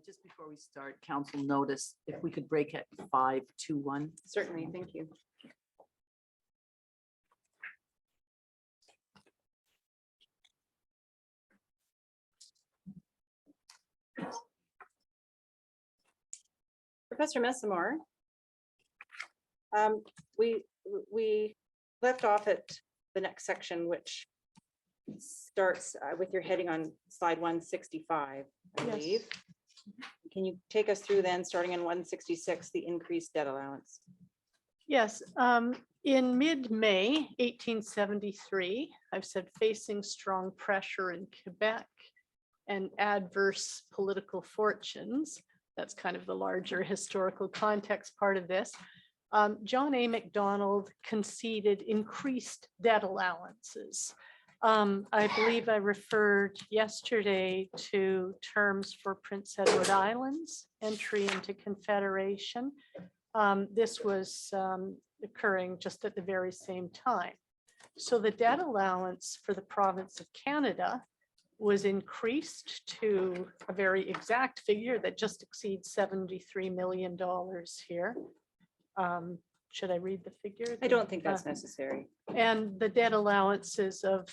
Just before we start, council notice, if we could break at 5:21. Certainly, thank you. Professor Messamore, we left off at the next section, which starts with your heading on slide 165, I believe. Can you take us through then, starting in 166, the increased debt allowance? Yes, in mid-May 1873, I've said facing strong pressure in Quebec and adverse political fortunes, that's kind of the larger historical context part of this, John A. Macdonald conceded increased debt allowances. I believe I referred yesterday to terms for Prince Edward Island's entry into Confederation. This was occurring just at the very same time. So the debt allowance for the province of Canada was increased to a very exact figure that just exceeds $73 million here. Should I read the figure? I don't think that's necessary. And the debt allowances of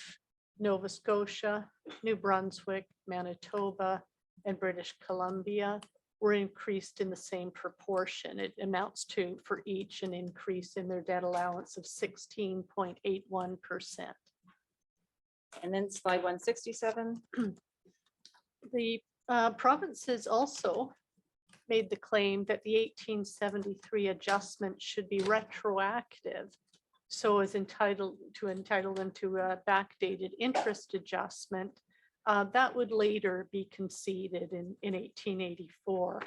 Nova Scotia, New Brunswick, Manitoba, and British Columbia were increased in the same proportion. It amounts to, for each, an increase in their debt allowance of 16.81%. And then slide 167. The provinces also made the claim that the 1873 adjustment should be retroactive, so as entitle them to a backdated interest adjustment that would later be conceded in 1884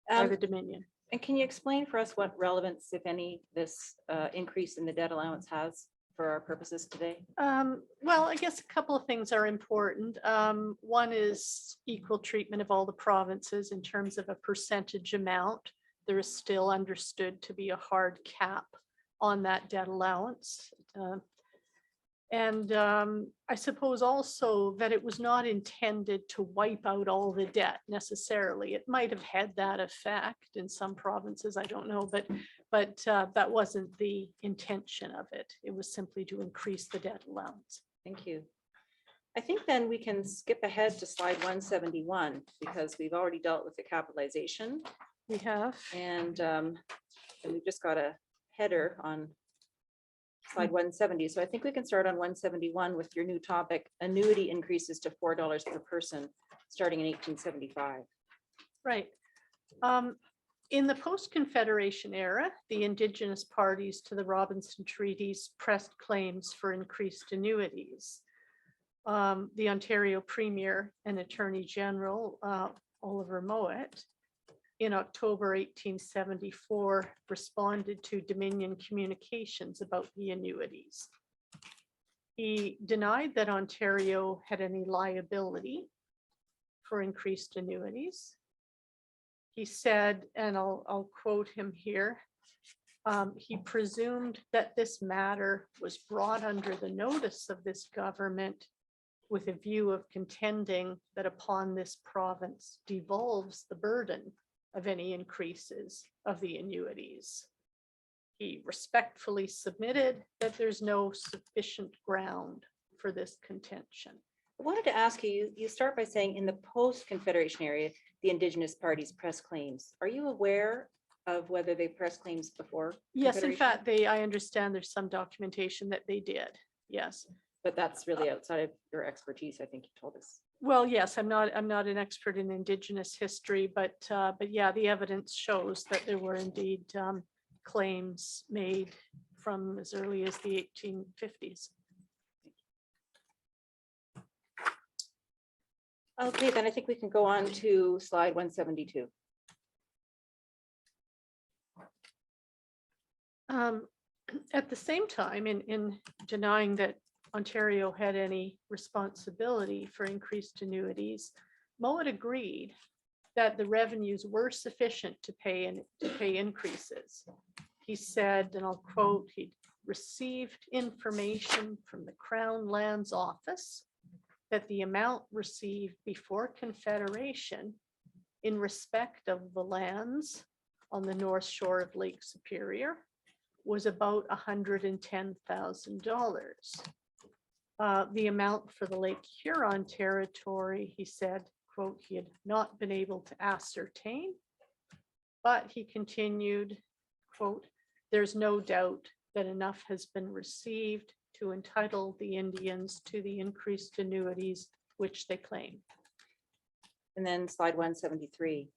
by the Dominion. And can you explain for us what relevance, if any, this increase in the debt allowance has for our purposes today? Well, I guess a couple of things are important. One is equal treatment of all the provinces in terms of a percentage amount. There is still understood to be a hard cap on that debt allowance. And I suppose also that it was not intended to wipe out all the debt necessarily. It might have had that effect in some provinces, I don't know, but that wasn't the intention of it. It was simply to increase the debt allowance. Thank you. I think then we can skip ahead to slide 171 because we've already dealt with the capitalization. We have. And we've just got a header on slide 170. So I think we can start on 171 with your new topic, annuity increases to $4 per person starting in 1875. Right. In the post-Confederation era, the Indigenous parties to the Robinson Treaties pressed claims for increased annuities. The Ontario Premier and Attorney General, Oliver Mowat, in October 1874, responded to Dominion communications about the annuities. He denied that Ontario had any liability for increased annuities. He said, and I'll quote him here, he presumed that this matter was brought under the notice of this government with a view of contending that upon this province devolves the burden of any increases of the annuities. He respectfully submitted that there's no sufficient ground for this contention. I wanted to ask you, you start by saying in the post-Confederation area, the Indigenous parties press claims. Are you aware of whether they press claims before? Yes, in fact, I understand there's some documentation that they did. Yes. But that's really outside of your expertise, I think you told us. Well, yes, I'm not an expert in Indigenous history, but yeah, the evidence shows that there were indeed claims made from as early as the 1850s. Okay, then I think we can go on to slide 172. At the same time, in denying that Ontario had any responsibility for increased annuities, Mowat agreed that the revenues were sufficient to pay increases. He said, and I'll quote, received information from the Crown Lands Office that the amount received before Confederation in respect of the lands on the north shore of Lake Superior was about $110,000. The amount for the Lake Huron territory, he said, quote, he had not been able to ascertain, but he continued, quote, there's no doubt that enough has been received to entitle the Indians to the increased annuities which they claim. And then slide 173.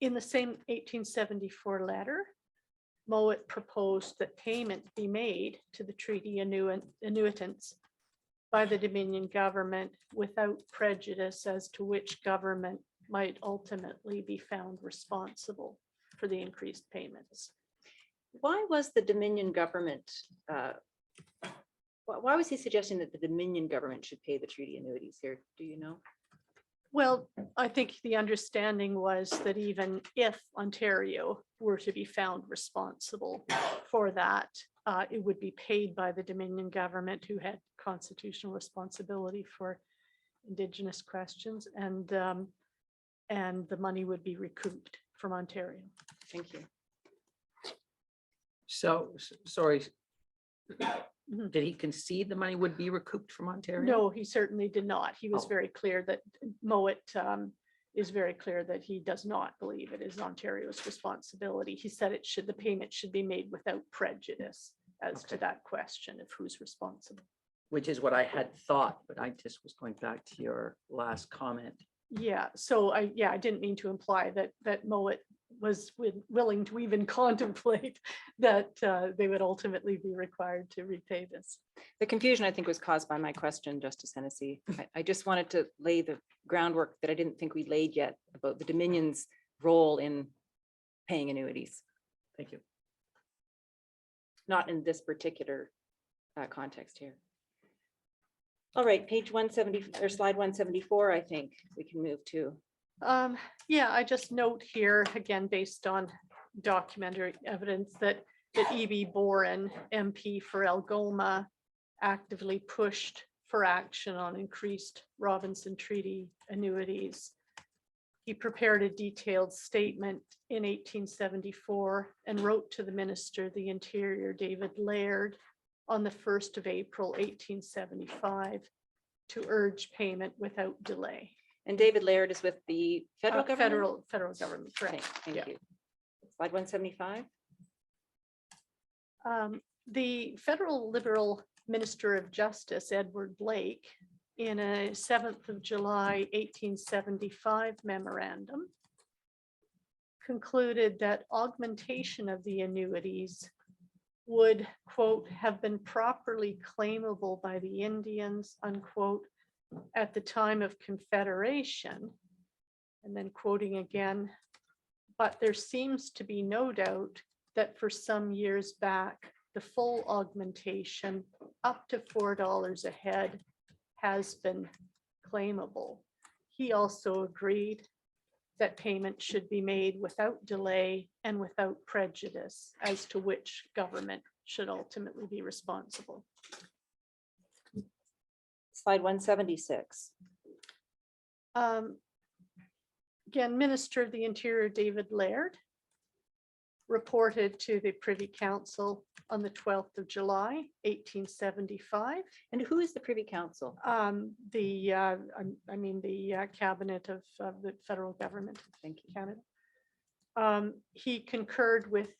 In the same 1874 letter, Mowat proposed that payment be made to the treaty annuitants by the Dominion government without prejudice as to which government might ultimately be found responsible for the increased payments. Why was the Dominion government, why was he suggesting that the Dominion government should pay the treaty annuities here? Do you know? Well, I think the understanding was that even if Ontario were to be found responsible for that, it would be paid by the Dominion government, who had constitutional responsibility for Indigenous questions, and the money would be recouped from Ontario. Thank you. So, sorry, Mhm. did he concede the money would be recouped from Ontario? No, he certainly did not. He was Oh. very clear that Mowat is very clear that he does not believe it is Ontario's responsibility. He said the payment should be made without prejudice as to Okay. that question of who's responsible. Which is what I had thought, but I just was going back to your last comment. Yeah, so I didn't mean to imply that Mowat was willing to even contemplate that they would ultimately be required to repay this. The confusion, I think, was caused by my question, Justice Hennessy. I just wanted to lay the groundwork that I didn't think we laid yet about the Dominion's role in paying annuities, Thank you. not in this particular context here. All right, page 170 or slide 174, I think we can move to. Yeah, I just note here, again, based on documentary evidence, that E.B. Boren, MP for Algoma, actively pushed for action on increased Robinson Treaty annuities. He prepared a detailed statement in 1874 and wrote to the Minister of the Interior, David Laird, on the 1st of April, 1875, to urge payment without delay. And David Laird is with the federal government? Federal government, Okay, correct. thank Yeah. you. Slide 175. The federal Liberal Minister of Justice, Edward Blake, in a 7th of July, 1875 memorandum, concluded that augmentation of the annuities would, quote, have been properly claimable by the Indians, unquote, at the time of Confederation. And then quoting again, but there seems to be no doubt that for some years back, the full augmentation up to $4 a head has been claimable. He also agreed that payment should be made without delay and without prejudice as to which government should ultimately be responsible. Slide 176. Again, Minister of the Interior David Laird reported to the Privy Council on the 12th of July, 1875. And who is the Privy Council? The cabinet of the federal government of Thank you. Canada. He concurred with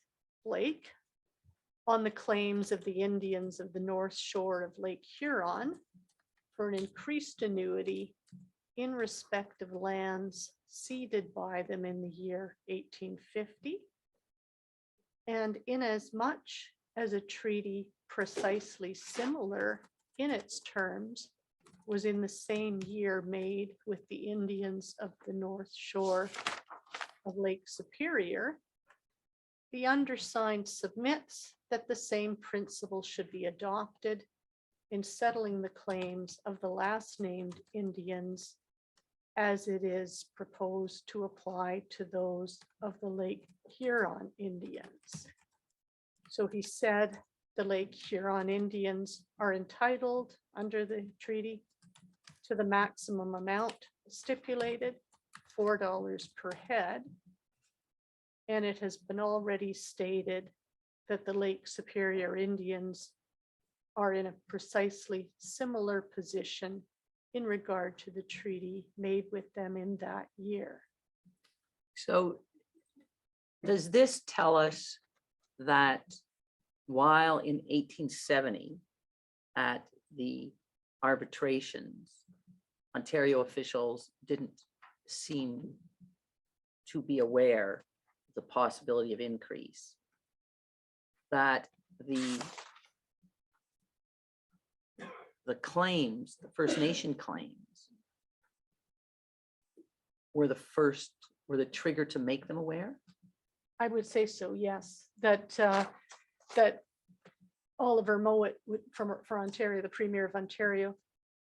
Blake on the claims of the Indians of the North Shore of Lake Huron for an increased annuity in respect of lands ceded by them in the year 1850. And inasmuch as a treaty precisely similar in its terms was in the same year made with the Indians of the North Shore of Lake Superior, the undersigned submits that the same principle should be adopted in settling the claims of the last named Indians as it is proposed to apply to those of the Lake Huron Indians. So he said the Lake Huron Indians are entitled under the treaty to the maximum amount stipulated, $4 per head. And it has been already stated that the Lake Superior Indians are in a precisely similar position in regard to the treaty made with them in that year. So does this tell us that while in 1870 at the arbitrations, Ontario officials didn't seem to be aware of the possibility of increase, that the claims, the First Nation claims, were the trigger to make them aware? I would say so, yes, that Oliver Mowat for Ontario, the Premier of Ontario,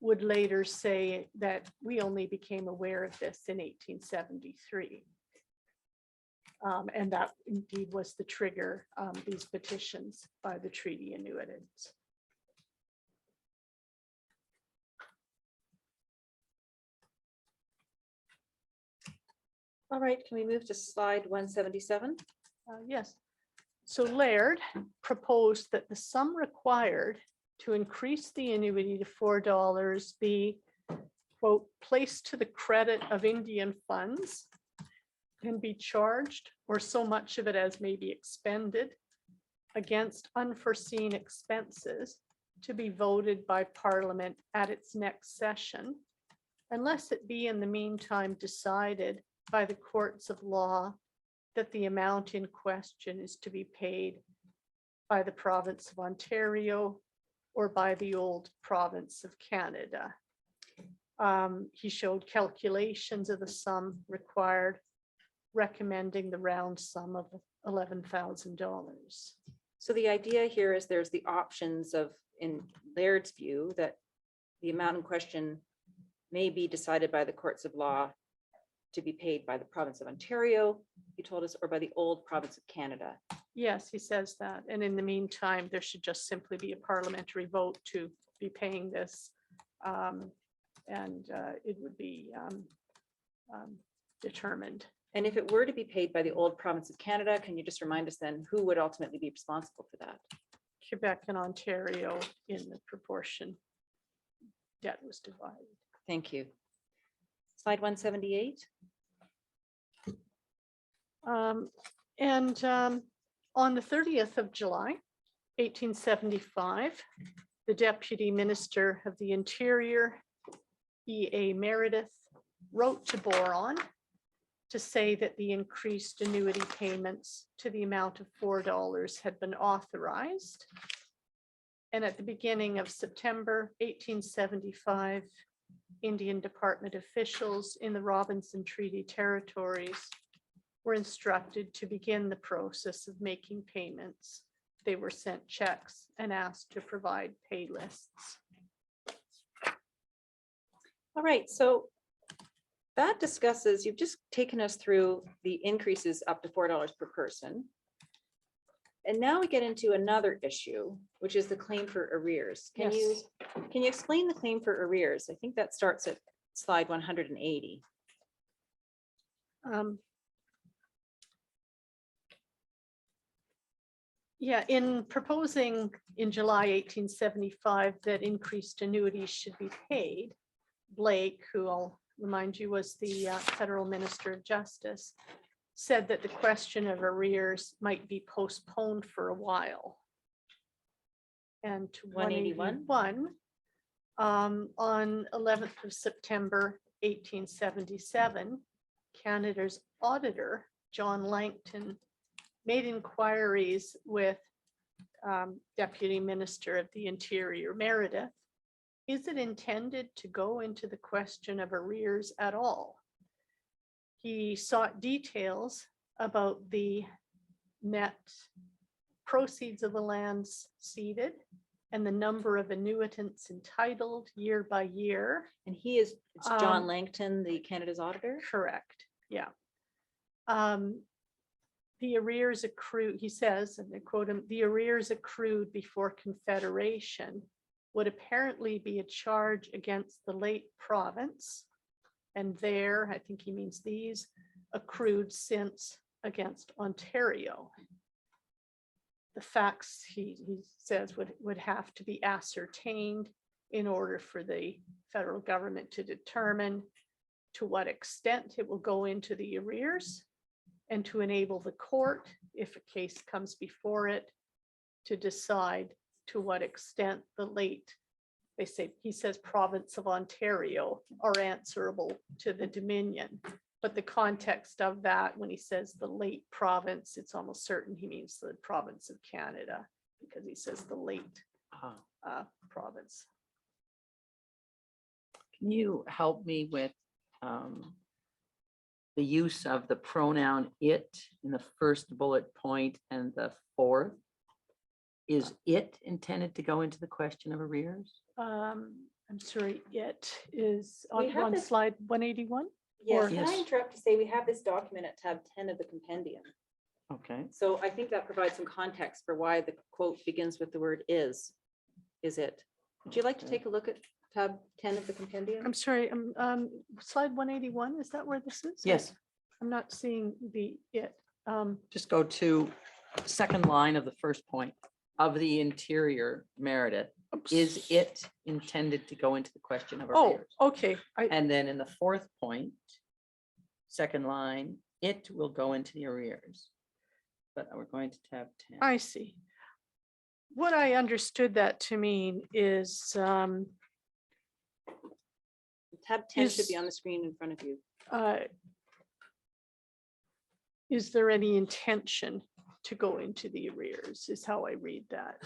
would later say that we only became aware of this in 1873. And that indeed was the trigger, these petitions by the treaty annuitants. All right, can we move to slide 177? Yes. So Laird proposed that the sum required to increase the annuity to $4 be, quote, placed to the credit of Indian funds and be charged, or so much of it as may be expended, against unforeseen expenses to be voted by Parliament at its next session, unless it be in the meantime decided by the courts of law that the amount in question is to be paid by the province of Ontario or by the old province of Canada. He showed calculations of the sum required, recommending the round sum of $11,000. So the idea here is there's the options of, in Laird's view, that the amount in question may be decided by the courts of law to be paid by the province of Ontario, he told us, or by the old province of Canada. Yes, he says that. And in the meantime, there should just simply be a parliamentary vote to be paying this. It would be determined. And if it were to be paid by the old province of Canada, can you just remind us then who would ultimately be responsible for that? Quebec and Ontario in the proportion debt was divided. Thank you. Slide 178. On the 30th of July, 1875, the Deputy Minister of the Interior, E.A. Meredith, wrote to Boron to say that the increased annuity payments to the amount of $4 had been authorized. And at the beginning of September 1875, Indian Department officials in the Robinson Treaty territories were instructed to begin the process of making payments. They were sent checks and asked to provide pay lists. All right, so that discusses, you've just taken us through the increases up to $4 per person. And now we get into another issue, which is the claim for arrears. Can you explain the claim for arrears? I think that starts at slide 180. Yeah, in proposing in July 1875 that increased annuities should be paid, Blake, who I'll remind you was the federal minister of justice, said that the question of arrears might be postponed for a while. And to 181, on 11th of September 1877, Canada's auditor, John Langton, made inquiries with Deputy Minister of the Interior, Meredith. Is it intended to go into the question of arrears at all? He sought details about the net proceeds of the lands ceded and the number of annuitants entitled year by year. And it's John Langton, the Canada's auditor? Correct, yeah. the arrears accrued, he says, and I quote him, the arrears accrued before Confederation would apparently be a charge against the late province. And there, I think he means these, accrued since against Ontario. The facts, he says, would have to be ascertained in order for the federal government to determine to what extent it will go into the arrears, and to enable the court, if a case comes before it, to decide to what extent the late, he says province of Ontario are answerable to the Dominion. But the context of that, when he says the late province, it's almost certain he means the province of Canada, because he says the late province. Can you help me with the use of the pronoun it in the first bullet point and the fourth? Is it intended to go into the question of arrears? I'm sorry, it is We on, have on this- slide 181. Yes, can I Yes. interrupt to say we have this document at tab 10 of the compendium. Okay, So I think that provides some context for why the quote begins with the word is it. Would you like to take a look at tab 10 of the compendium? I'm sorry, slide 181, is that where this is? yes, I'm not seeing the it. just go to second line of the first point. Of the interior, Meredith, is it intended to go into the question of Oh, arrears? okay, And then in the fourth point, second line, it will go into the arrears. But we're going to tab 10. I see. What I understood that to mean is, Tab 10 should be is- on the screen in front of you. is there any intention to go into the arrears, is how I read that.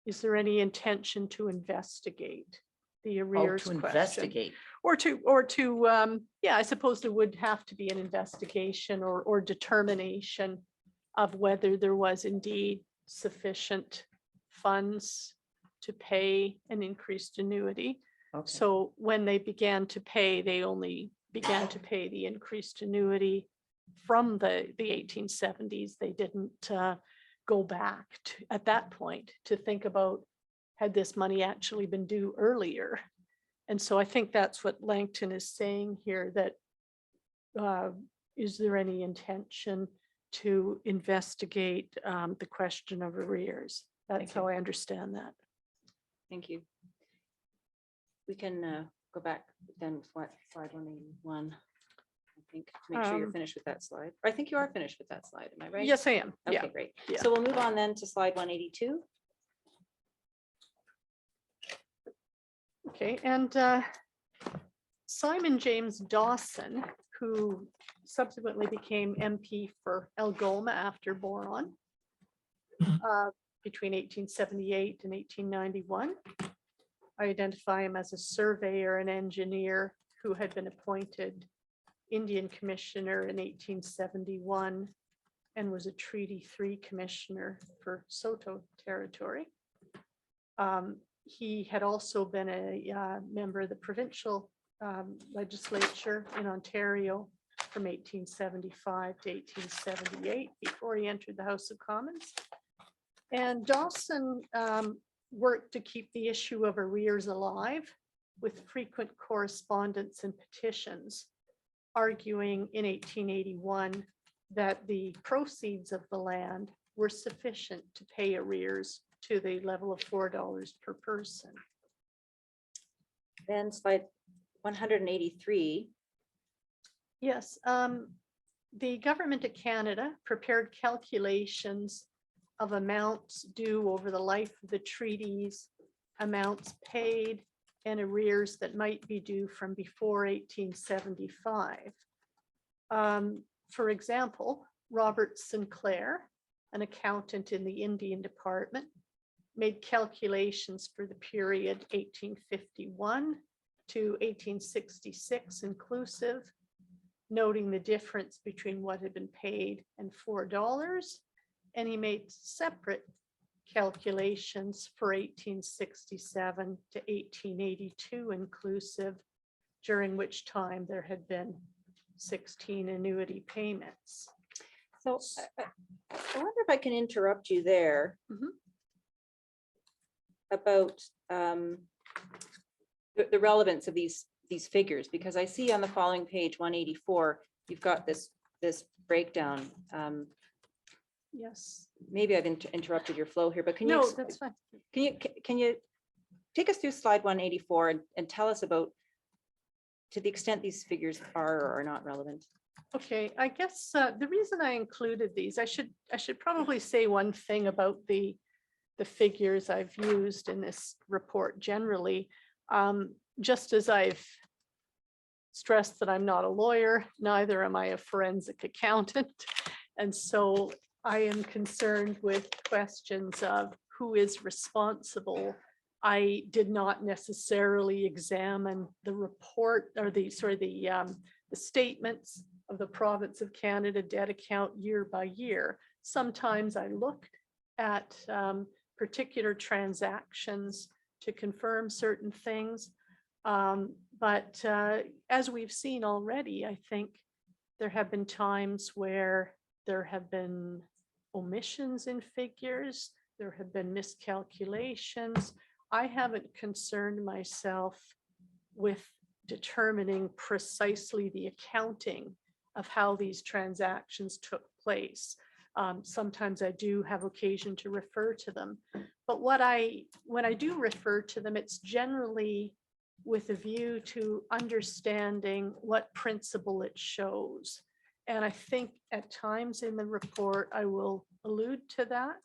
Is there any intention to investigate the Oh, arrears to question? investigate. Or to, yeah, I suppose there would have to be an investigation or determination of whether there was indeed sufficient funds to pay an increased annuity. Okay. So when they began to pay, they only began to pay the increased annuity from the 1870s. They didn't go back to, at that point, to think about, had this money actually been due earlier? And so I think that's what Langton is saying here, that is there any intention to investigate the question of arrears? That's Thank how I understand that. Thank you. We can go back then with slide 181. I think, to make sure you're Um, finished with that slide. I think you are finished with that slide, am I right? Yes, I am. Okay, Yeah. great. yeah. So we'll move on then to slide 182. Okay, and Simon James Dawson, who subsequently became MP for Algoma after Boron between 1878 and 1891. I identify him as a surveyor and engineer who had been appointed Indian Commissioner in 1871 and was a Treaty 3 Commissioner for Soto Territory. He had also been a member of the provincial legislature in Ontario from 1875 to 1878 before he entered the House of Commons. And Dawson worked to keep the issue of arrears alive with frequent correspondence and petitions, arguing in 1881 that the proceeds of the land were sufficient to pay arrears to the level of $4 per person. Then slide 183. Yes, the Government of Canada prepared calculations of amounts due over the life of the treaties, amounts paid, and arrears that might be due from before 1875. For example, Robert Sinclair, an accountant in the Indian Department, made calculations for the period 1851 to 1866 inclusive, noting the difference between what had been paid and $4. And he made separate calculations for 1867 to 1882 inclusive, during which time there had been 16 annuity payments. So I wonder if I can interrupt you there Mhm. about the relevance of these figures, because I see on the following page, 184, you've got this breakdown. Yes. Maybe I've interrupted your flow here, but can you No, that's fine. can you take us through slide 184 and tell us about, to the extent these figures are or are not relevant? Okay, I guess the reason I included these, I should probably say one thing about the figures I've used in this report generally. Just as I've stressed that I'm not a lawyer, neither am I a forensic accountant. And so I am concerned with questions of who is responsible. I did not necessarily examine the report or the statements of the province of Canada debt account year by year. Sometimes I looked at particular transactions to confirm certain things. But as we've seen already, I think there have been times where there have been omissions in figures, there have been miscalculations. I haven't concerned myself with determining precisely the accounting of how these transactions took place. Sometimes I do have occasion to refer to them, but when I do refer to them, it's generally with a view to understanding what principle it shows. And I think at times in the report, I will allude to that.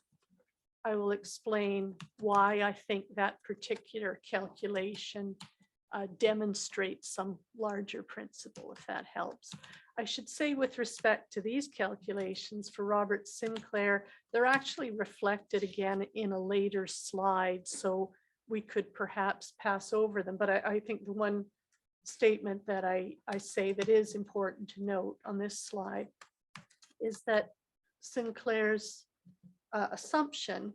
I will explain why I think that particular calculation demonstrates some larger principle, if that helps. I should say with respect to these calculations for Robert Sinclair, they're actually reflected again in a later slide, so we could perhaps pass over them. But I think the one statement that I say that is important to note on this slide is that Sinclair's assumption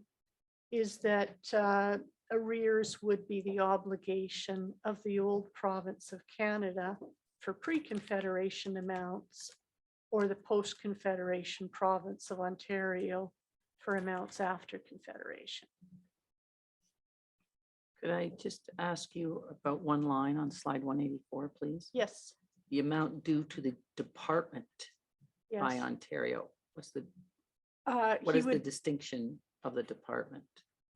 is that arrears would be the obligation of the old province of Canada for pre-Confederation amounts, or the post-Confederation province of Ontario for amounts after Confederation. Could I just ask you about one line on slide 184, please? Yes, The amount due to the department by yes. Ontario. What He is the would, distinction of the department?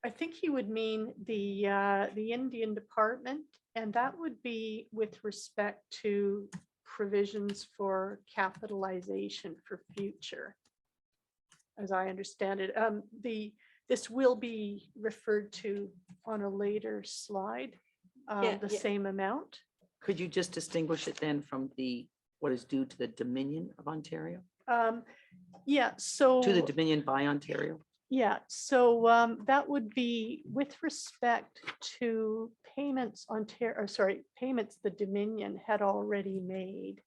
I think he would mean the Indian Department, and that would be with respect to provisions for capitalization for future, as I understand it. This will be referred to on a later slide, the same amount. Could you just distinguish it then from what is due to the Dominion of Ontario? Yeah, so. To the Dominion by Ontario? Yeah, so that would be with respect to payments payments the Dominion had already made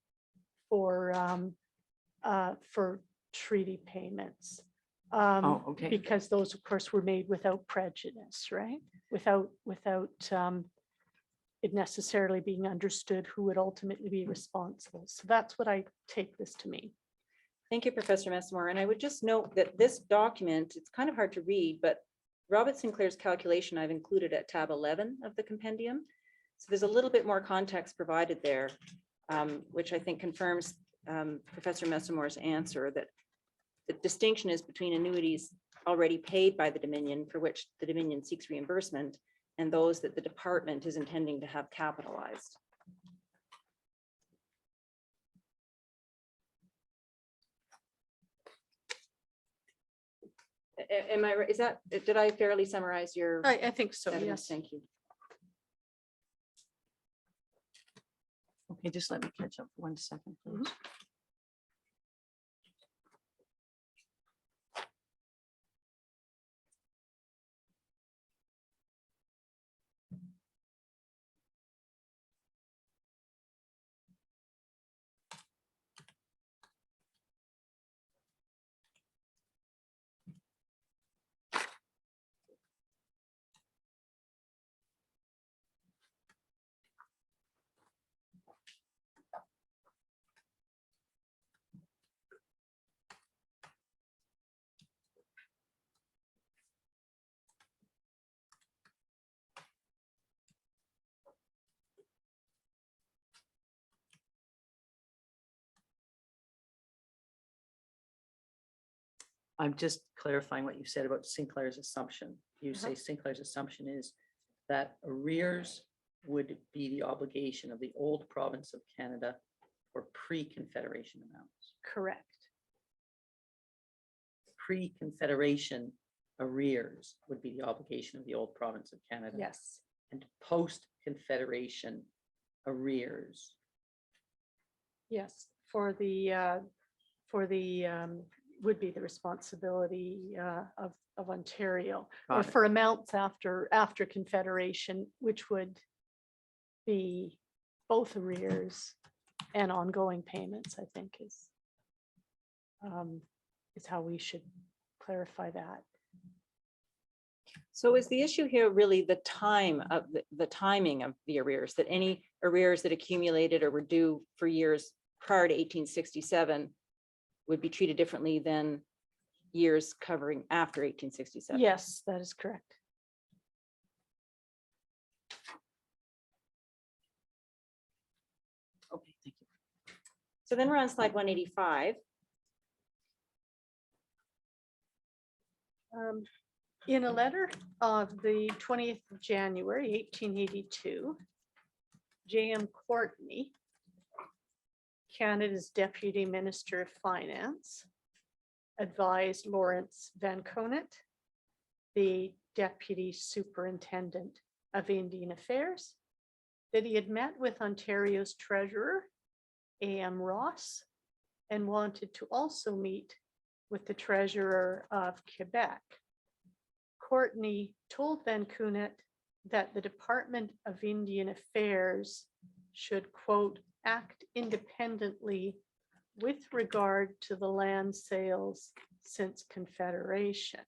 for treaty payments. Oh, okay. Because those, of course, were made without prejudice, right? Without it necessarily being understood who would ultimately be responsible. So that's what I take this to mean. Thank you, Professor Messamore. And I would just note that this document, it's kind of hard to read, but Robert Sinclair's calculation I've included at tab 11 of the compendium. So there's a little bit more context provided there, which I think confirms Professor Messamore's answer that the distinction is between annuities already paid by the Dominion, for which the Dominion seeks reimbursement, and those that the department is intending to have capitalized. Am I right? Did I fairly summarize your? I think so, evidence? yes. Thank you. Okay, just let me catch up for 1 second, please. I'm just clarifying what you said about Sinclair's assumption. You say Sinclair's assumption is that arrears would be the obligation of the old province of Canada for pre-Confederation amounts. Correct. Pre-Confederation arrears would be the obligation of the old province of Canada. Yes. And post-Confederation arrears. Yes, for the would be the responsibility of Ontario, or Got it. for amounts after Confederation, which would be both arrears and ongoing payments, I think is how we should clarify that. So is the issue here really the time of the timing of the arrears, that any arrears that accumulated or were due for years prior to 1867 would be treated differently than years covering after 1867? Yes, that is correct. Okay, thank you. So then we're on slide 185. In a letter of the 20th of January, 1882, J.M. Courtney, Canada's Deputy Minister of Finance, advised Lawrence Van Conant, the Deputy Superintendent of Indian Affairs, that he had met with Ontario's Treasurer, A.M. Ross, and wanted to also meet with the Treasurer of Quebec. Courtney told Van Conant that the Department of Indian Affairs should, quote, act independently with regard to the land sales since Confederation.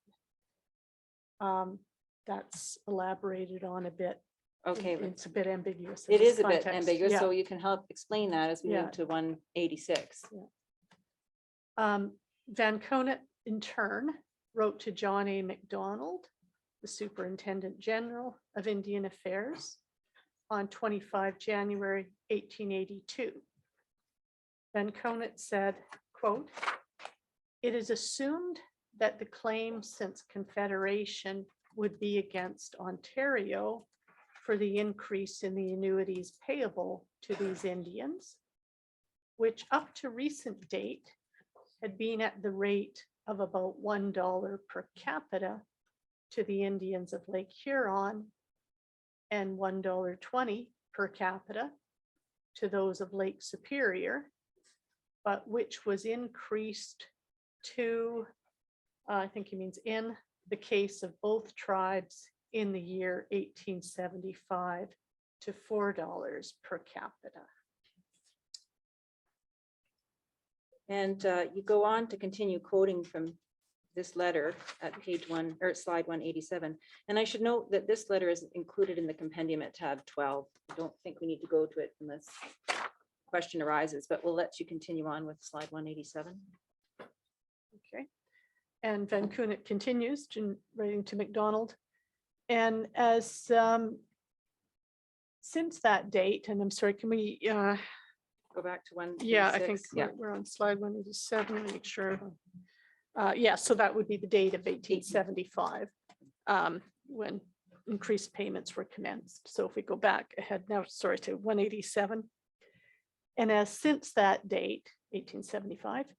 That's elaborated on a bit. Okay, It's a bit ambiguous. in it this is a bit context. ambiguous, Yeah. so you can help explain that as we Yeah. move to 186. Van Conant, in turn, wrote to John A. Macdonald, the Superintendent General of Indian Affairs, on 25 January 1882. Van Conant said, quote, "It is assumed that the claim since Confederation would be against Ontario for the increase in the annuities payable to these Indians, which up to recent date had been at the rate of about $1 per capita to the Indians of Lake Huron and $1.20 per capita to those of Lake Superior, but which was increased to, I think he means in the case of both tribes in the year 1875 to $4 per capita." And you go on to continue quoting from this letter at page 1 or slide 187. And I should note that this letter is included in the compendium at tab 12. I don't think we need to go to it unless question arises, but we'll let you continue on with slide 187. Okay. And Van Conant continues writing to McDonald. And as since that date, and I'm sorry, can we, Go back to 186. yeah, I think Yeah. we're on slide 187, make sure. Yeah, so that would be the date of 1875, when increased payments were commenced. So if we go back ahead now, sorry, to 187. And as since that date, 1875,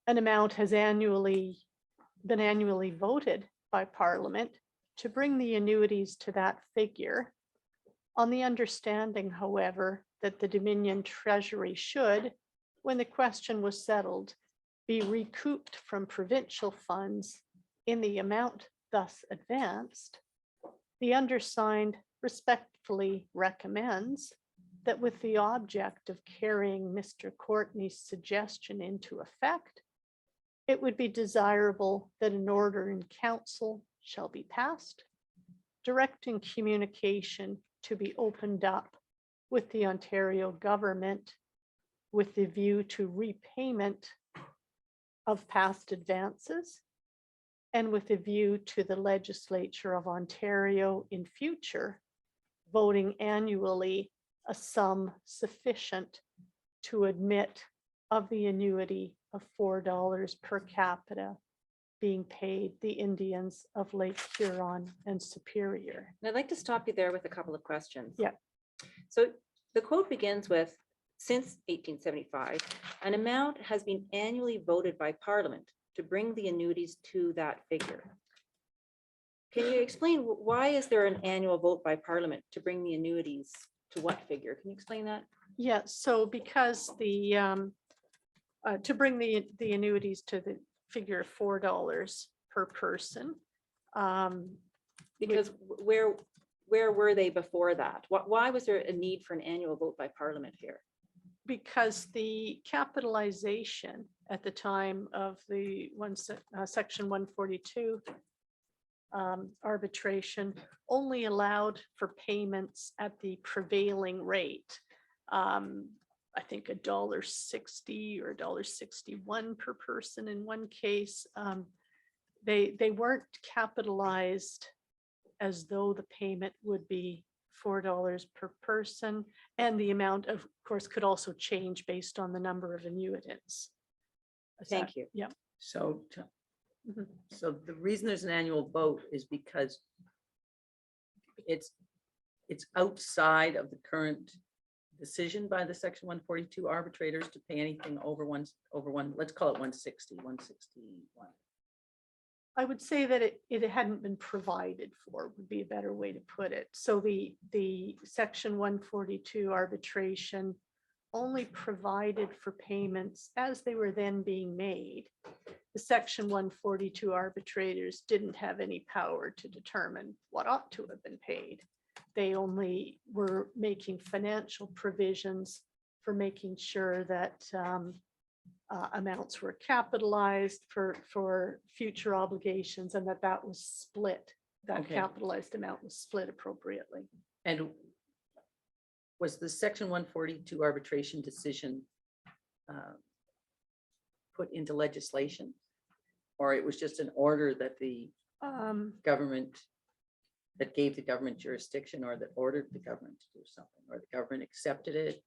an amount has been annually voted by Parliament to bring the annuities to that figure, on the understanding, however, that the Dominion Treasury should, when the question was settled, be recouped from provincial funds in the amount thus advanced. The undersigned respectfully recommends that with the object of carrying Mr. Courtney's suggestion into effect, it would be desirable that an order in council shall be passed, directing communication to be opened up with the Ontario government with the view to repayment of past advances and with a view to the legislature of Ontario in future voting annually a sum sufficient to admit of the annuity of $4 per capita being paid the Indians of Lake Huron and Superior. And I'd like to stop you there with a couple of questions. Yeah. So the quote begins with, since 1875, an amount has been annually voted by Parliament to bring the annuities to that figure. Can you explain why is there an annual vote by Parliament to bring the annuities to what figure? Can you explain that? Yeah, so because to bring the annuities to the figure of $4 per person. Because where were they before that? Why was there a need for an annual vote by Parliament here? Because the capitalization at the time of the section 142 arbitration only allowed for payments at the prevailing rate. I think $1.60 or $1.61 per person in one case. They weren't capitalized as though the payment would be $4 per person, and the amount of course could also change based on the number of annuitants. Thank you. Yeah. So, Mhm. so the reason there's an annual vote is because it's outside of the current decision by the section 142 arbitrators to pay anything over one, let's call it 161. I would say that it hadn't been provided for would be a better way to put it. So the section 142 arbitration only provided for payments as they were then being made. The section 142 arbitrators didn't have any power to determine what ought to have been paid. They only were making financial provisions for making sure that amounts were capitalized for future obligations, and that was split. That Okay. capitalized amount was split appropriately. And was the section 142 arbitration decision put into legislation? Or it was just an order that the government, that gave the government jurisdiction, or that ordered the government to do something, or the government accepted it?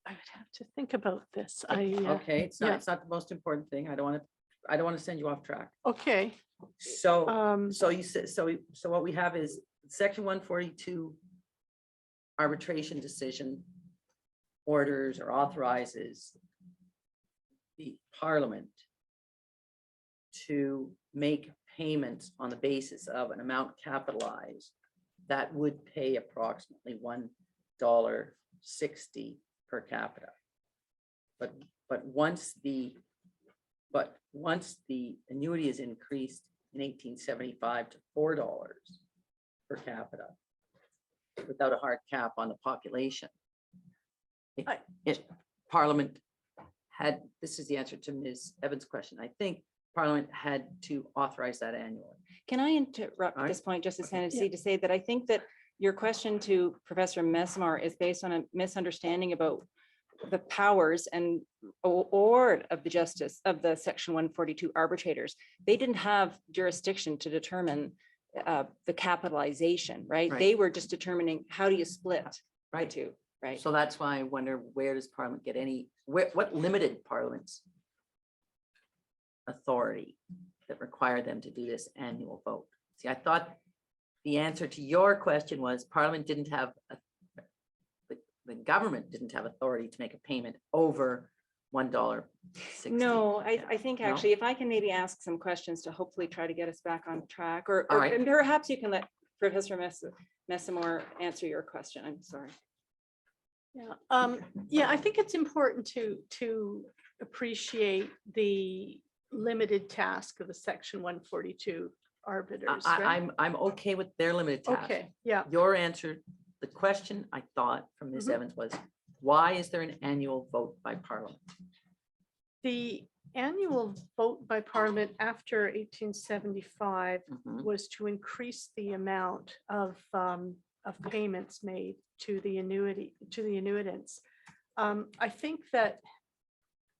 I would have to think about this. Okay, it's yeah. not the most important thing. I don't want to send you off track. Okay. So, so you said, so what we have is section 142 arbitration decision orders or authorizes the Parliament to make payments on the basis of an amount capitalized that would pay approximately $1.60 per capita. But once the annuity is increased in 1875 to $4 per capita, without a hard cap on the population, Parliament had, this is the answer to Ms. Evans' question, I think Parliament had to authorize that annually. Can I interrupt at this point, Justice Hennessy, to say that I think that your question to Professor Messamore is based on a misunderstanding about the powers and award of the justice of the section 142 arbitrators. They didn't have jurisdiction to determine the capitalization, right? Right. They were just determining how do you split the two, right? So that's why I wonder, where does Parliament get what limited Parliament's authority that required them to do this annual vote? See, I thought the answer to your question was Parliament didn't have, the government didn't have authority to make a payment over $1.60. No, I think No? actually, if I can maybe ask some questions to hopefully try to get us back on track, or All right. and perhaps you can let Professor Messamore answer your question. I'm sorry. Yeah. Yeah, I think it's important to appreciate the limited task of the section 142 arbiters. Right? I'm okay with their limited task. Okay, yeah. Your answer, the question I thought from Ms. Mhm. Evans was, why is there an annual vote by Parliament? The annual vote by Parliament after 1875 Mhm. was to increase the amount of payments made to the annuitants. I think that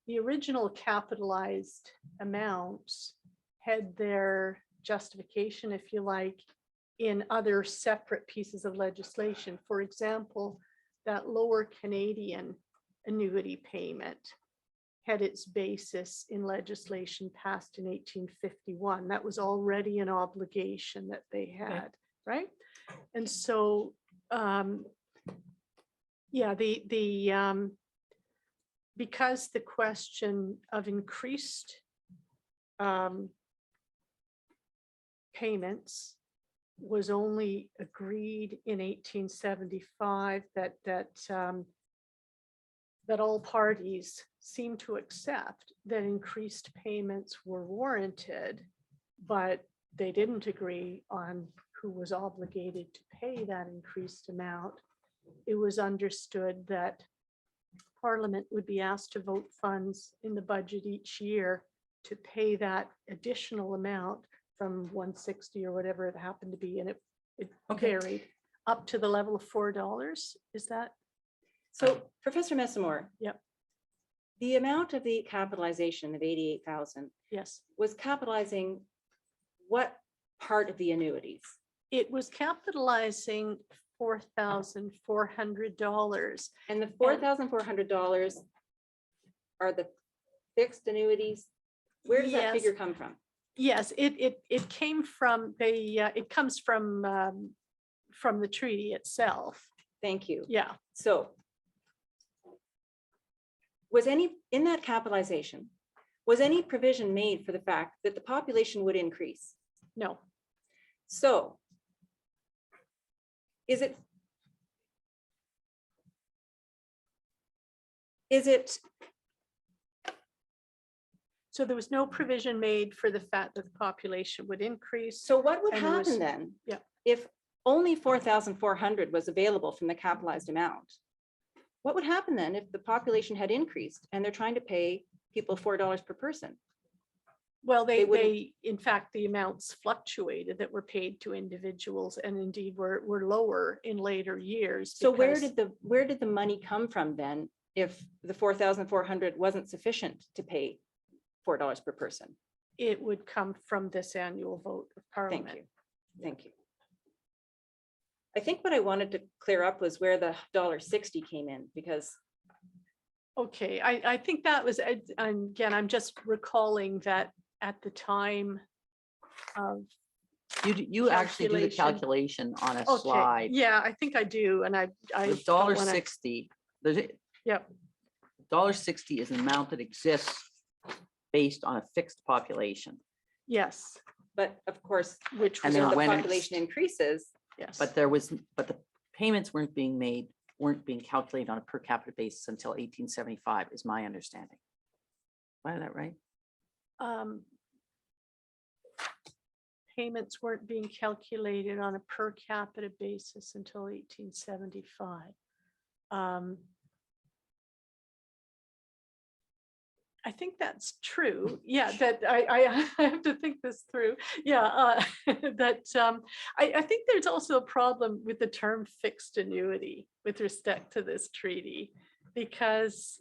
the original capitalized amounts had their justification, if you like, in other separate pieces of legislation. For example, that lower Canadian annuity payment had its basis in legislation passed in 1851. That was already an obligation that they had, right? And so, yeah, because the question of increased payments was only agreed in 1875, that all parties seemed to accept that increased payments were warranted, but they didn't agree on who was obligated to pay that increased amount. It was understood that Parliament would be asked to vote funds in the budget each year to pay that additional amount from 160 or whatever it happened to be, and it Okay. varied up to the level of $4. Is that? So Professor Messamore. Yep. The amount of the capitalization of 88,000 Yes. was capitalizing what part of the annuities? It was capitalizing $4,400. And the $4,400 are the fixed annuities? Where does that Yes. figure come from? Yes, it came from it comes from the treaty itself. Thank you. Yeah. So was any, in that capitalization, was any provision made for the fact that the population would increase? No. So is it So there was no provision made for the fact that the population would increase. so what would And there was- happen then? yeah. If only 4,400 was available from the capitalized amount? What would happen then if the population had increased and they're trying to pay people $4 per person? Well, they wouldn't- in fact, the amounts fluctuated that were paid to individuals and indeed were lower in later years. So where because did the money come from then if the 4,400 wasn't sufficient to pay $4 per person? it would come from this annual vote of Thank Parliament. you. Thank you. I think what I wanted to clear up was where the $1.60 came in, because Okay, I think that was, again, I'm just recalling that at the time of, You actually do the Calculation. calculation on a okay, slide. yeah, I think I do, and I The don't dollar wanna- 60, Yep, $1.60 is an amount that exists based on a fixed population. yes, but of course, which And was then when the when it's- population increases, yes. But the payments weren't being calculated on a per capita basis until 1875 is my understanding. Am I that right? Payments weren't being calculated on a per capita basis until 1875. I think that's true. Yeah, that I have to think this through. Yeah, that I think there's also a problem with the term fixed annuity with respect to this treaty, because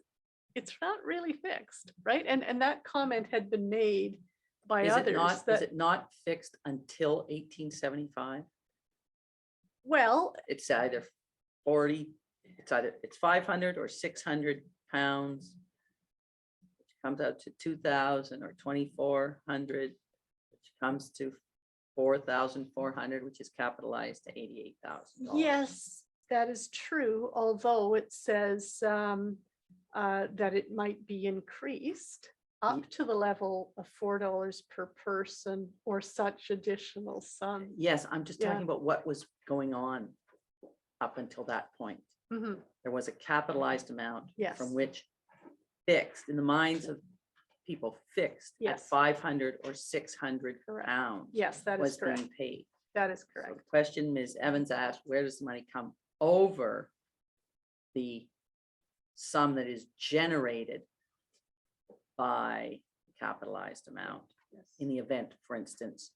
it's not really fixed, right? And that comment had been made by Is it others not, is that, it not fixed until 1875? well, It's either 40, it's 500 or 600 pounds. Which comes out to 2,000 or 2,400, which comes to 4,400, which is capitalized to $88,000. yes, that is true, although it says that it might be increased up to the level of $4 per person or such additional sum. Yes, I'm just Yeah. talking about what was going on up until that point. Mhm. There was a capitalized amount Yes. from which fixed in the minds of people fixed at Yes. 500 or 600 Correct. pounds Yes, that was is correct. being paid. That is So correct. the question Ms. Evans asked, where does the money come over the sum that is generated by capitalized amount? In the event, for instance,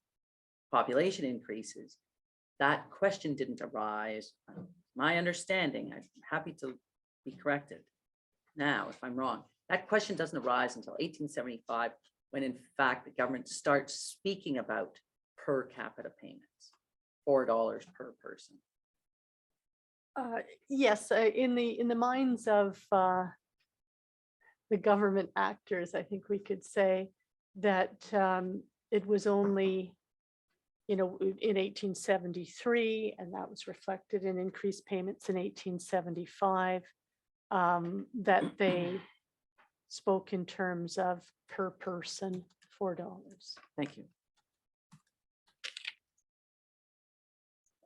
population increases, that question didn't arise. My understanding, I'm happy to be corrected now if I'm wrong. That question doesn't arise until 1875, when in fact the government starts speaking about per capita payments, $4 per person. Yes, in the minds of the government actors, I think we could say that it was only, in 1873, and that was reflected in increased payments in 1875, that they spoke in terms of per person $4. Thank you.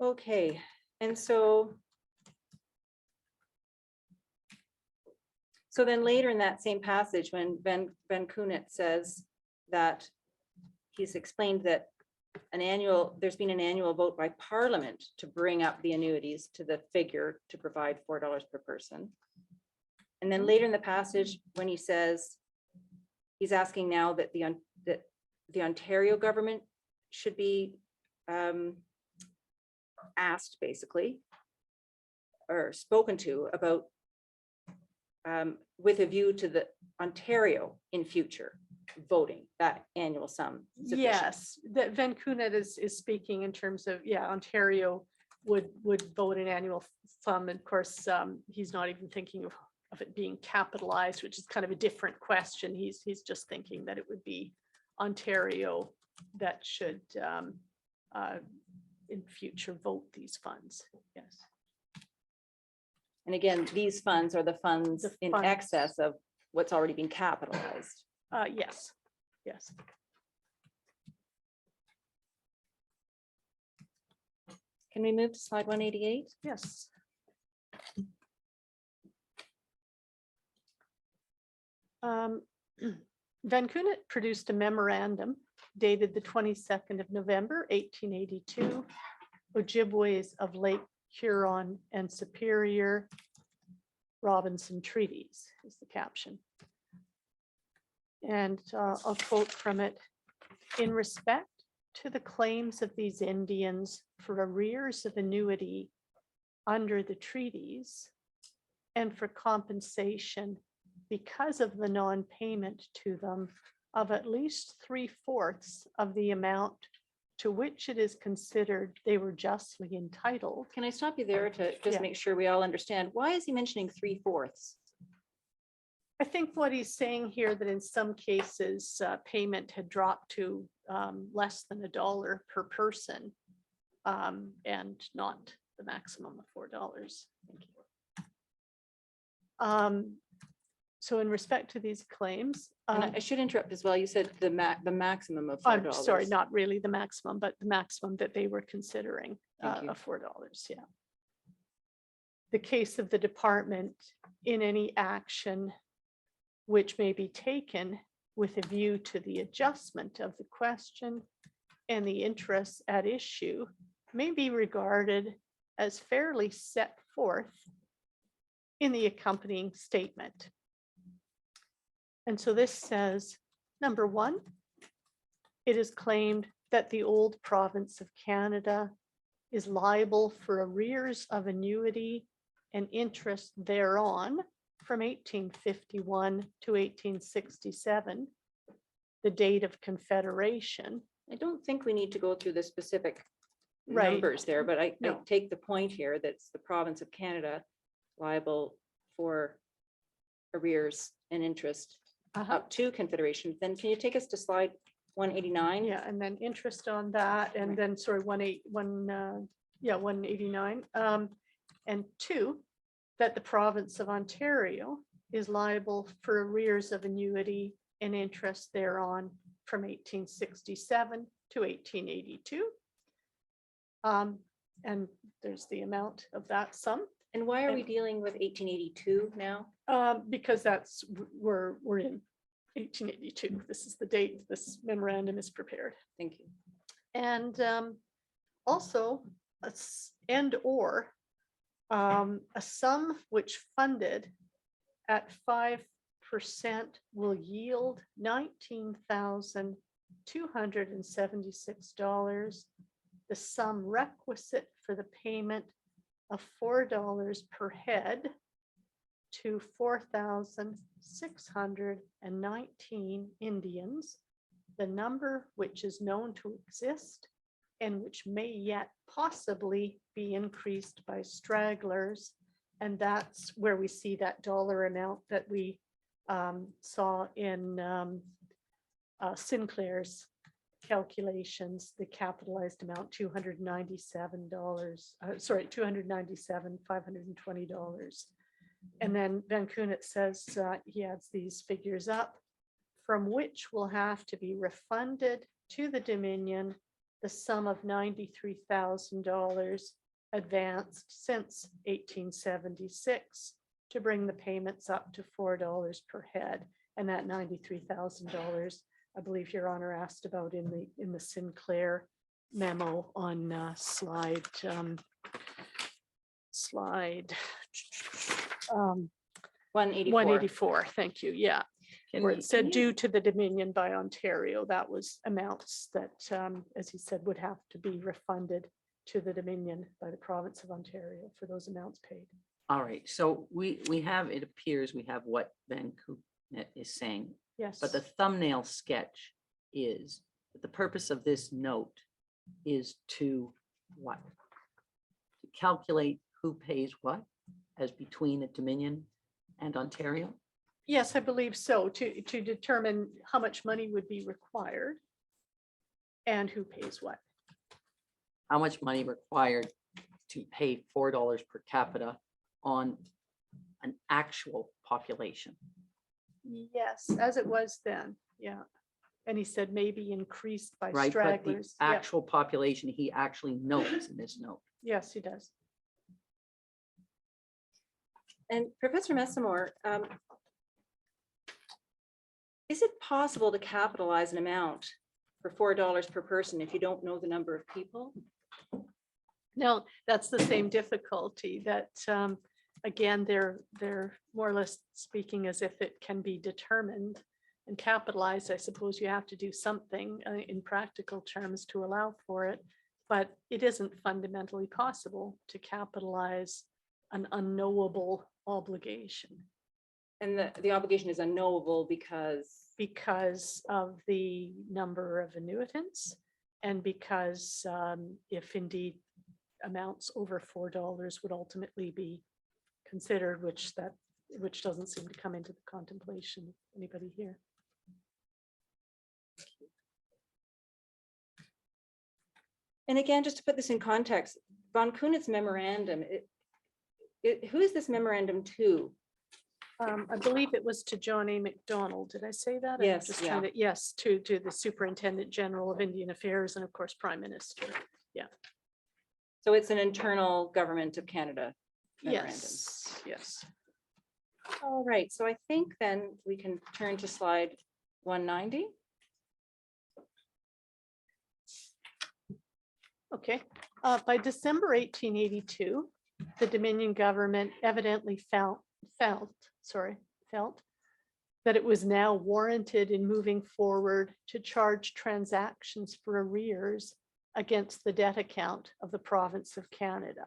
Okay, and so then later in that same passage, when Van Kunit says that he's explained that there's been an annual vote by Parliament to bring up the annuities to the figure to provide $4 per person. And then later in the passage, when he says he's asking now that the Ontario government should be asked, basically, or spoken to about with a view to the Ontario in future voting that annual sum. sufficient. Yes, that Van Kunit is speaking in terms of, Ontario would vote an annual sum. And of course, he's not even thinking of it being capitalized, which is kind of a different question. He's just thinking that it would be Ontario that should in future vote these funds. Yes. And again, these funds are the funds The in funds. excess of what's already been capitalized. Yes, yes. Can we move to slide 188? Yes. Van Kunit produced a memorandum dated the 22nd of November, 1882, Ojibways of Lake Huron and Superior Robinson Treaties is the caption. And I'll quote from it. In respect to the claims of these Indians for arrears of annuity under the treaties and for compensation because of the non-payment to them of at least 3/4 of the amount to which it is considered they were justly entitled. Can I stop you there to just Yeah. make sure we all understand? Why is he mentioning 3/4? I think what he's saying here that in some cases payment had dropped to less than $1 per person and not the maximum of $4. Thank you. So in respect to these claims, And I should interrupt as well. You said the maximum of I'm $4. sorry, not really the maximum, but the maximum that they were considering Thank you. of $4, yeah. The case of the department in any action which may be taken with a view to the adjustment of the question and the interests at issue may be regarded as fairly set forth in the accompanying statement. And so this says, number one, it is claimed that the old province of Canada is liable for arrears of annuity and interest thereon from 1851 to 1867, the date of Confederation. I don't think we need to go through the specific Right. numbers there, but I No. take the point here that it's the province of Canada liable for arrears and interest up to Confederation. Then can you take us to slide 189? Yeah, and then interest on that, and then, sorry, 189. And two, that the province of Ontario is liable for arrears of annuity and interest thereon from 1867 to 1882. And there's the amount of that sum, And why are we And- dealing with 1882 now? because we're in 1882. This is the date this memorandum is prepared. Thank you. And also, a sum which funded at 5% will yield $19,276. The sum requisite for the payment of $4 per head to 4,619 Indians, the number which is known to exist and which may yet possibly be increased by stragglers. And that's where we see that dollar amount that we saw in Sinclair's calculations, the capitalized amount, $297, $520. And then Van Kunitz says he adds these figures up, from which will have to be refunded to the Dominion the sum of $93,000 advanced since 1876 to bring the payments up to $4 per head. And that $93,000, I believe Your Honor asked about in the Sinclair memo on slide 184. 184. Thank you. Yeah. Can Where we- it said can due you- to the Dominion by Ontario, that was amounts that, as he said, would have to be refunded to the Dominion by the province of Ontario for those amounts paid. All right, so we have, it appears we have what Van Kunitz is saying, Yes. but the thumbnail sketch is that the purpose of this note is to what? To calculate who pays what as between the Dominion and Ontario? Yes, I believe so, to determine how much money would be required and who pays what. How much money required to pay $4 per capita on an actual population? Yes, as it was then, yeah. And he said maybe increased by Right, but the stragglers. Yeah. actual population, he actually notes in this note. Yes, he does. And Professor Messamore, is it possible to capitalize an amount for $4 per person if you don't know the number of people? No, that's the same difficulty that, again, they're more or less speaking as if it can be determined and capitalized. I suppose you have to do something in practical terms to allow for it, but it isn't fundamentally possible to capitalize an unknowable obligation And the obligation is unknowable because of the number of annuitants and because if indeed amounts over $4 would ultimately be considered, which doesn't seem to come into the contemplation of anybody here. And again, just to put this in context, Von Kunitz's memorandum, who is this memorandum to? I believe it was to John A. McDonald. Did I say that? I'm Yes, just yeah. trying to- Yes, to the Superintendent General of Indian Affairs and of course, Prime Minister. So it's an internal government of Canada memorandum. Yes, yes. All right, so I think then we can turn to slide 190. Okay, by December 1882, the Dominion government evidently felt that it was now warranted in moving forward to charge transactions for arrears against the debt account of the province of Canada.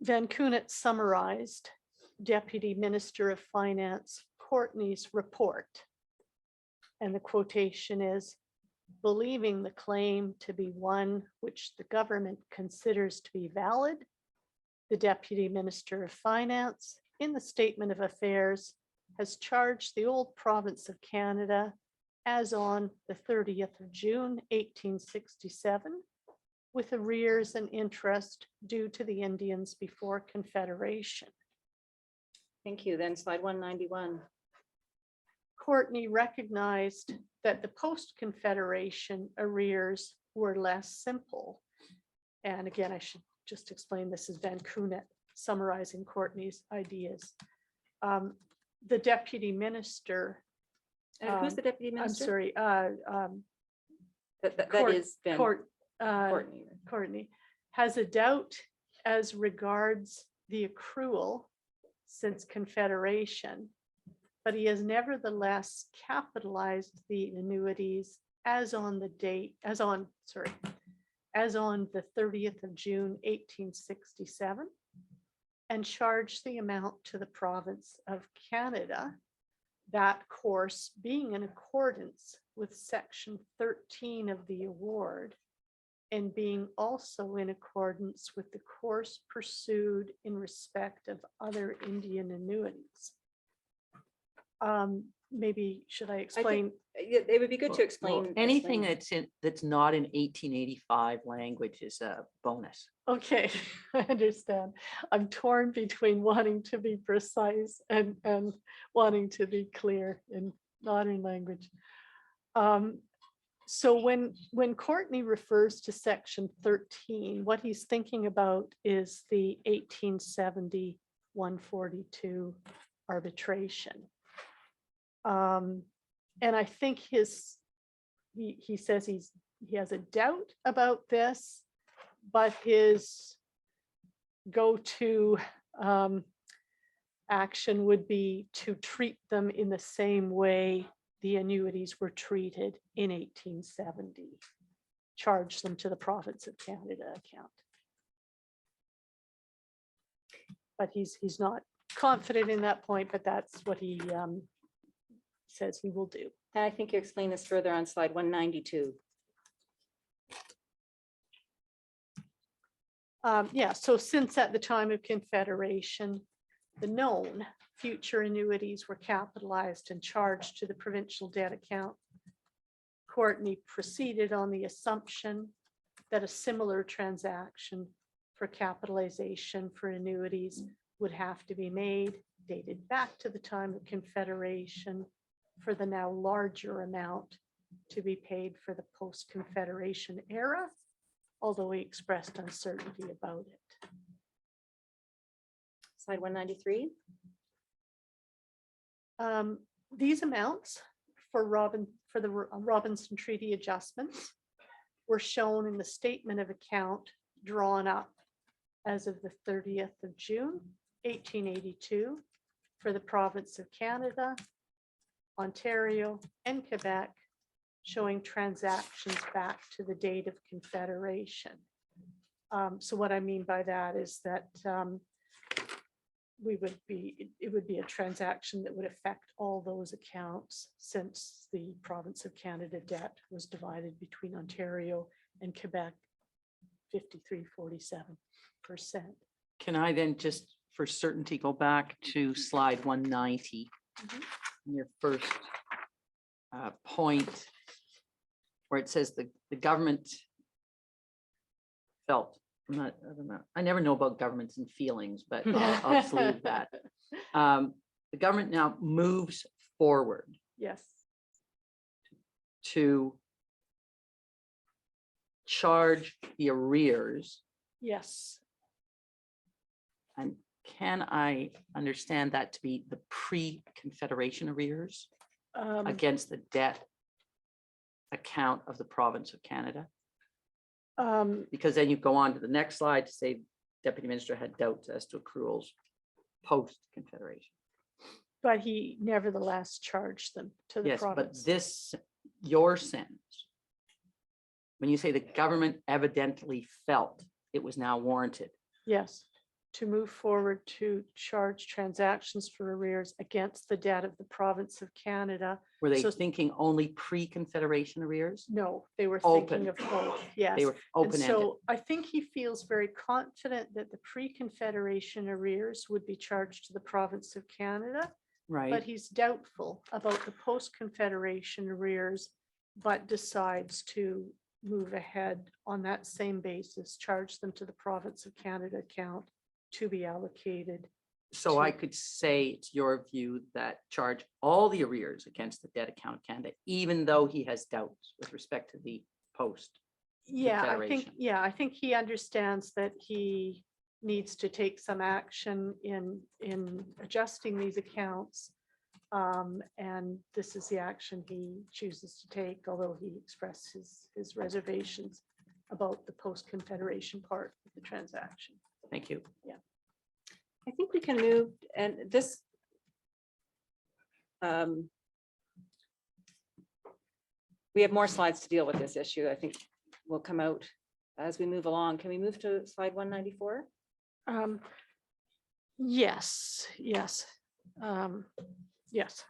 Van Kunitz summarized Deputy Minister of Finance Courtney's report. And the quotation is, believing the claim to be one which the government considers to be valid, the Deputy Minister of Finance, in the Statement of Affairs, has charged the old province of Canada as on the 30th of June, 1867, with arrears and interest due to the Indians before Confederation. Thank you. Then slide 191. Courtney recognized that the post-Confederation arrears were less simple. And again, I should just explain, this is Van Kunitz summarizing Courtney's ideas. The deputy minister, And who's the deputy I'm minister? sorry, That Court- is Ben Courtney. Courtney. Has a doubt as regards the accrual since Confederation, but he has nevertheless capitalized the annuities as on the 30th of June, 1867, and charged the amount to the province of Canada, that course being in accordance with section 13 of the award and being also in accordance with the course pursued in respect of other Indian annuities. Maybe should I explain? It would be good to Well, explain. anything explain. that's not in 1885 language is a bonus. Okay, I understand. I'm torn between wanting to be precise and wanting to be clear in modern language. So when Courtney refers to section 13, what he's thinking about is the 1870 142 arbitration. And I think he says he has a doubt about this, but his go-to action would be to treat them in the same way the annuities were treated in 1870, charge them to the Province of Canada account. But he's not confident in that point, but that's what he says he will do. And I think you explain this further on slide 192. Yeah, so since at the time of Confederation, the known future annuities were capitalized and charged to the provincial debt account, Courtney proceeded on the assumption that a similar transaction for capitalization for annuities would have to be made, dated back to the time of Confederation, for the now larger amount to be paid for the post-Confederation era, although he expressed uncertainty about it. Slide 193. These amounts for the Robinson Treaty adjustments were shown in the statement of account drawn up as of the 30th of June, 1882 for the province of Canada, Ontario, and Quebec, showing transactions back to the date of Confederation. So what I mean by that is that it would be a transaction that would affect all those accounts, since the province of Canada debt was divided between Ontario and Quebec 53.47%. Can I then just for certainty go back to slide 190? Mhm. in Your first point where it says the government felt, I don't know, I never know about governments and feelings, but I'll just leave that. The government now moves forward Yes, to charge the arrears. yes. And can I understand that to be the pre-Confederation arrears against the debt account of the province of Canada? Because then you go on to the next slide to say Deputy Minister had doubts as to accruals post-Confederation. But he nevertheless charged them to the Yes, but province. this, your sentence, when you say the government evidently felt it was now warranted, Yes, to move forward to charge transactions for arrears against the debt of the province of Canada. were they So- thinking only pre-Confederation arrears? No, they were Open. thinking of both, yes. They were And open-ended. so I think he feels very confident that the pre-Confederation arrears would be charged to the province of Canada, but Right, he's doubtful about the post-Confederation arrears, but decides to move ahead on that same basis, charge them to the province of Canada account to be allocated. so I could say it's your view that charge all the arrears against the debt account of Canada, even though he has doubts with respect to the post. Yeah, I think he understands that he needs to take some action in adjusting these accounts. And this is the action he chooses to take, although he expressed his reservations about the post-Confederation part of the transaction. Thank you. I think we can move, and this we have more slides to deal with this issue. I think will come out as we move along. Can we move to slide 194? Yes, yes. Yes.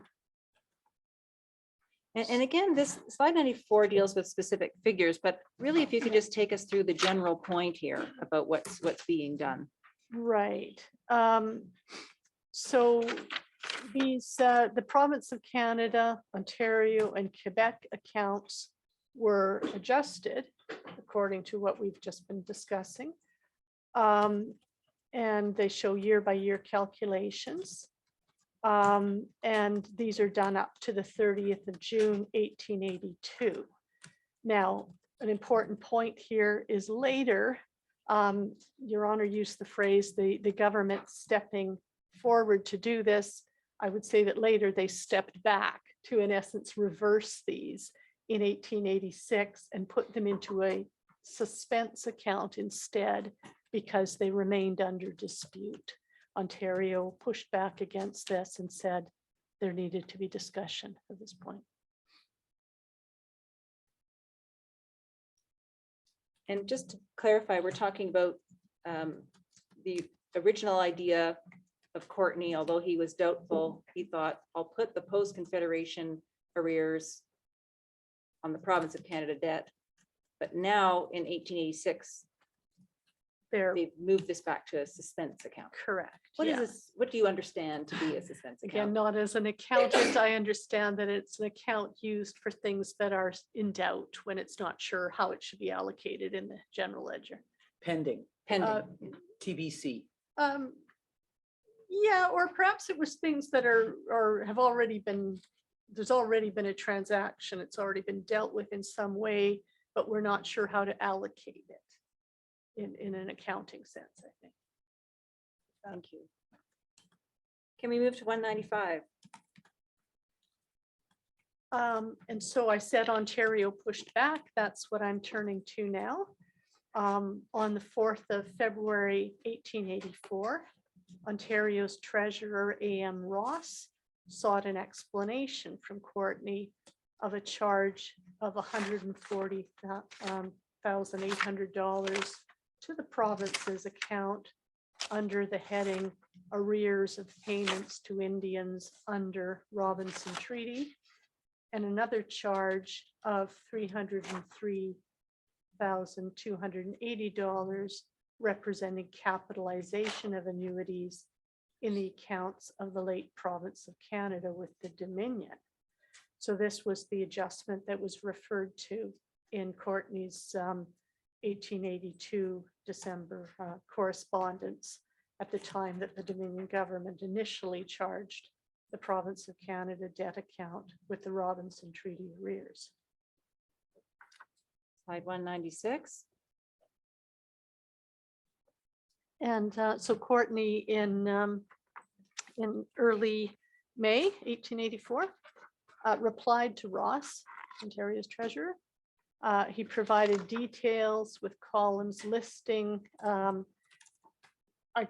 And again, this slide 94 deals with specific figures, but really if you could just take us through the general point here about what's being done. Right. So these, the province of Canada, Ontario, and Quebec accounts were adjusted according to what we've just been discussing. And they show year-by-year calculations. And these are done up to the 30th of June, 1882. Now, an important point here is later, Your Honor used the phrase, the government stepping forward to do this. I would say that later they stepped back to, in essence, reverse these in 1886 and put them into a suspense account instead because they remained under dispute. Ontario pushed back against this and said there needed to be discussion at this point. And just to clarify, we're talking about the original idea of Courtney, although he was doubtful, he thought, I'll put the post-Confederation arrears on the province of Canada debt. But now in 1886, They're they've moved this back to a suspense account. correct. What is yeah. this? What do you understand to be a suspense Again, account? not as an accountant, I understand that it's an account used for things that are in doubt when it's not sure how it should be allocated in the general ledger. Pending, Pending. TBC. Yeah, or perhaps it was things that are, or have already been, there's already been a transaction, it's already been dealt with in some way, but we're not sure how to allocate it in an accounting sense, I think. Thank you. Can we move to 195? And so I said Ontario pushed back. That's what I'm turning to now. On the 4th of February, 1884, Ontario's treasurer, A.M. Ross, sought an explanation from Courtney of a charge of $140,800 to the province's account under the heading arrears of payments to Indians under Robinson Treaty, and another charge of $303,280 representing capitalization of annuities in the accounts of the late province of Canada with the Dominion. So this was the adjustment that was referred to in Courtney's 1882 December correspondence at the time that the Dominion government initially charged the province of Canada debt account with the Robinson Treaty arrears. Slide 196. And so Courtney in early May 1884 replied to Ross, Ontario's treasurer. He provided details with columns listing. I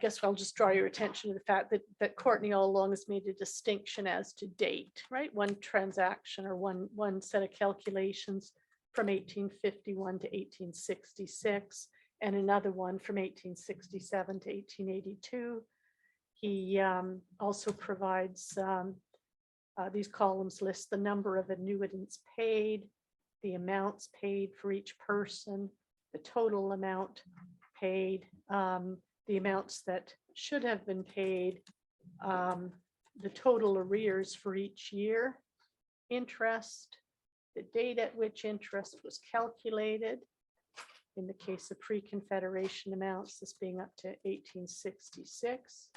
guess I'll just draw your attention to the fact that Courtney all along has made a distinction as to date, right? One transaction or one set of calculations from 1851 to 1866, and another one from 1867 to 1882. He also provides these columns list the number of annuitants paid, the amounts paid for each person, the total amount paid, the amounts that should have been paid, the total arrears for each year, interest, the date at which interest was calculated. In the case of pre-Confederation amounts, this being up to 1866,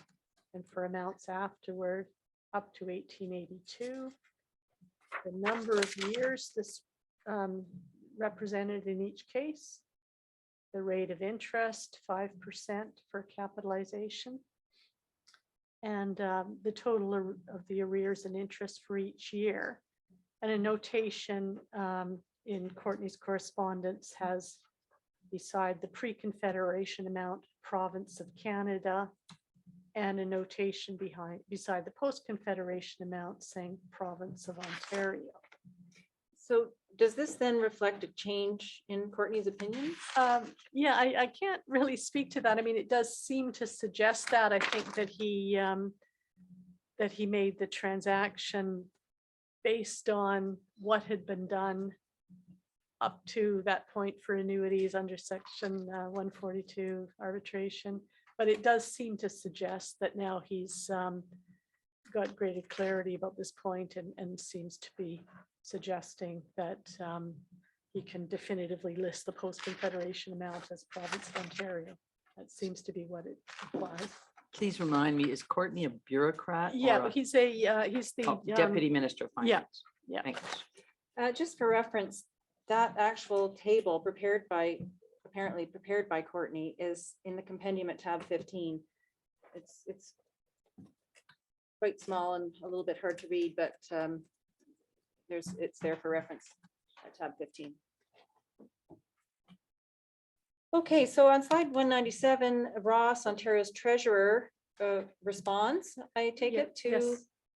and for amounts afterward, up to 1882. The number of years this represented in each case, the rate of interest, 5% for capitalization, and the total of the arrears and interest for each year. And a notation in Courtney's correspondence has, beside the pre-Confederation amount, province of Canada, and a notation beside the post-Confederation amount saying province of Ontario. So does this then reflect a change in Courtney's opinion? Yeah, I can't really speak to that. I mean, it does seem to suggest that. I think that he made the transaction based on what had been done up to that point for annuities under section 142 arbitration. But it does seem to suggest that now he's got greater clarity about this point and seems to be suggesting that he can definitively list the post-confederation amount as province of Ontario. That seems to be what it implies. Please remind me, is Courtney a bureaucrat? Yeah, or but a- he's the oh, Deputy Minister of yeah, Finance? yeah. Thanks. Just for reference, that actual table apparently prepared by Courtney is in the compendium at tab 15. It's quite small and a little bit hard to read, but it's there for reference at tab 15. Okay, so on slide 197, Ross, Ontario's treasurer, responds, I take Yeah, it, to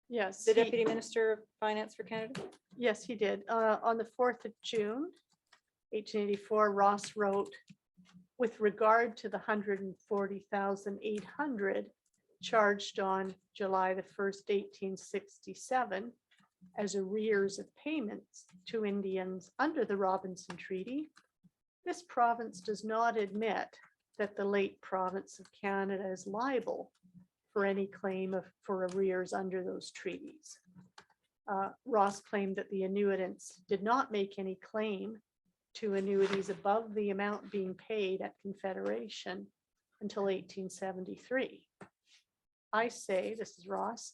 yes, the he- Deputy Minister of Finance for Canada? Yes, he did. On the 4th of June, 1884, Ross wrote, with regard to the 140,800 charged on July the 1st, 1867, as arrears of payments to Indians under the Robinson Treaty, this province does not admit that the late province of Canada is liable for any claim for arrears under those treaties. Ross claimed that the annuitants did not make any claim to annuities above the amount being paid at Confederation until 1873. I say, this is Ross,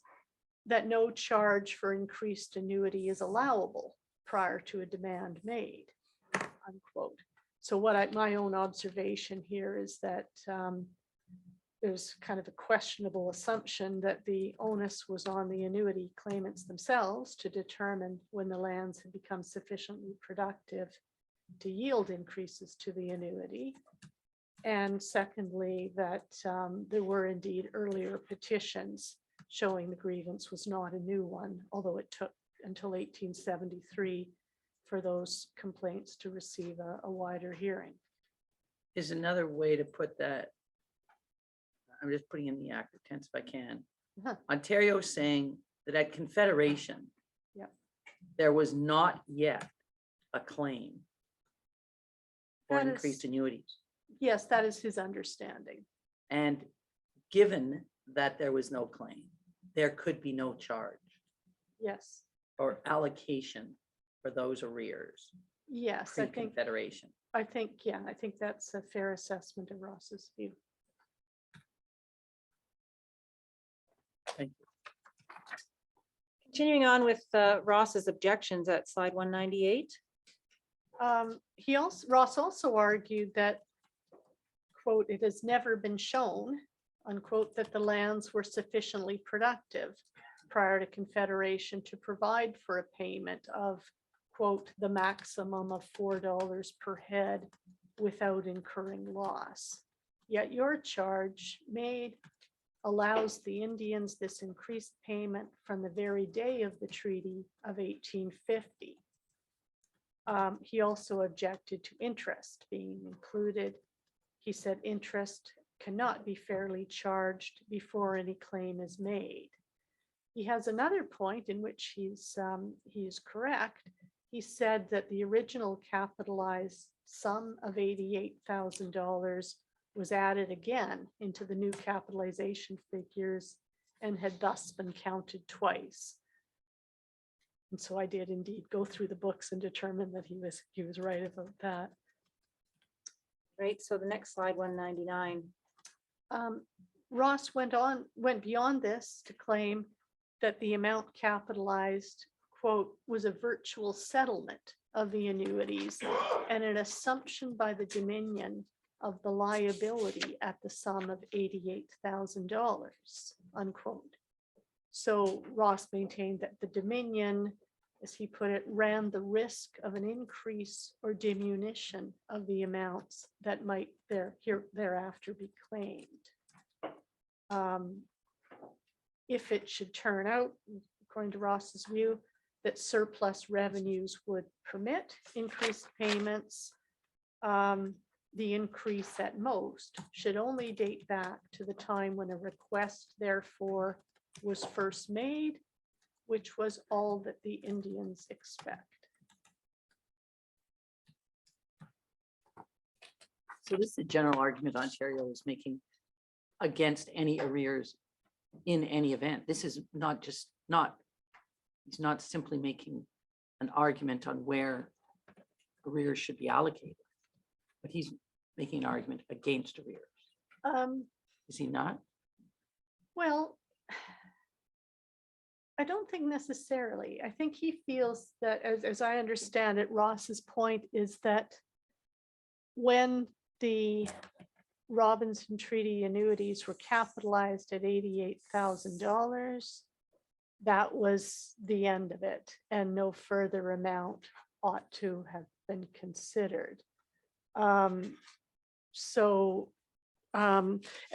that no charge for increased annuity is allowable prior to a demand made, unquote. So my own observation here is that there's kind of a questionable assumption that the onus was on the annuity claimants themselves to determine when the lands had become sufficiently productive to yield increases to the annuity. And secondly, that there were indeed earlier petitions showing the grievance was not a new one, although it took until 1873 for those complaints to receive a wider hearing. Is another way to put that, I'm just putting in the active tense if I can. Uh-huh. Ontario is saying that at Confederation, Yep. there was not yet a claim for That is- increased annuities. Yes, that is his understanding. And given that there was no claim, there could be no charge Yes, or allocation for those arrears yes, I think, pre-Confederation. yeah, I think that's a fair assessment of Ross's view. Thank you. Continuing on with Ross's objections at slide 198. Ross also argued that, quote, it has never been shown, unquote, that the lands were sufficiently productive prior to Confederation to provide for a payment of, quote, the maximum of $4 per head without incurring loss. Yet your charge made allows the Indians this increased payment from the very day of the Treaty of 1850. He also objected to interest being included. He said interest cannot be fairly charged before any claim is made. He has another point in which he is correct. He said that the original capitalized sum of $88,000 was added again into the new capitalization figures and had thus been counted twice. And so I did indeed go through the books and determine that he was right about that. Right, so the next slide, 199. Ross went beyond this to claim that the amount capitalized, quote, was a virtual settlement of the annuities and an assumption by the Dominion of the liability at the sum of $88,000, unquote. So Ross maintained that the Dominion, as he put it, ran the risk of an increase or diminution of the amounts that might thereafter be claimed. If it should turn out, according to Ross's view, that surplus revenues would permit increased payments, the increase at most should only date back to the time when a request therefore was first made which was all that the Indians expect. So this is a general argument Ontario is making against any arrears in any event. This is not just he's not simply making an argument on where arrears should be allocated, but he's making an argument against arrears. Is he not? Well, I don't think necessarily. I think he feels that, as I understand it, Ross's point is that when the Robinson Treaty annuities were capitalized at $88,000, that was the end of it, and no further amount ought to have been considered. And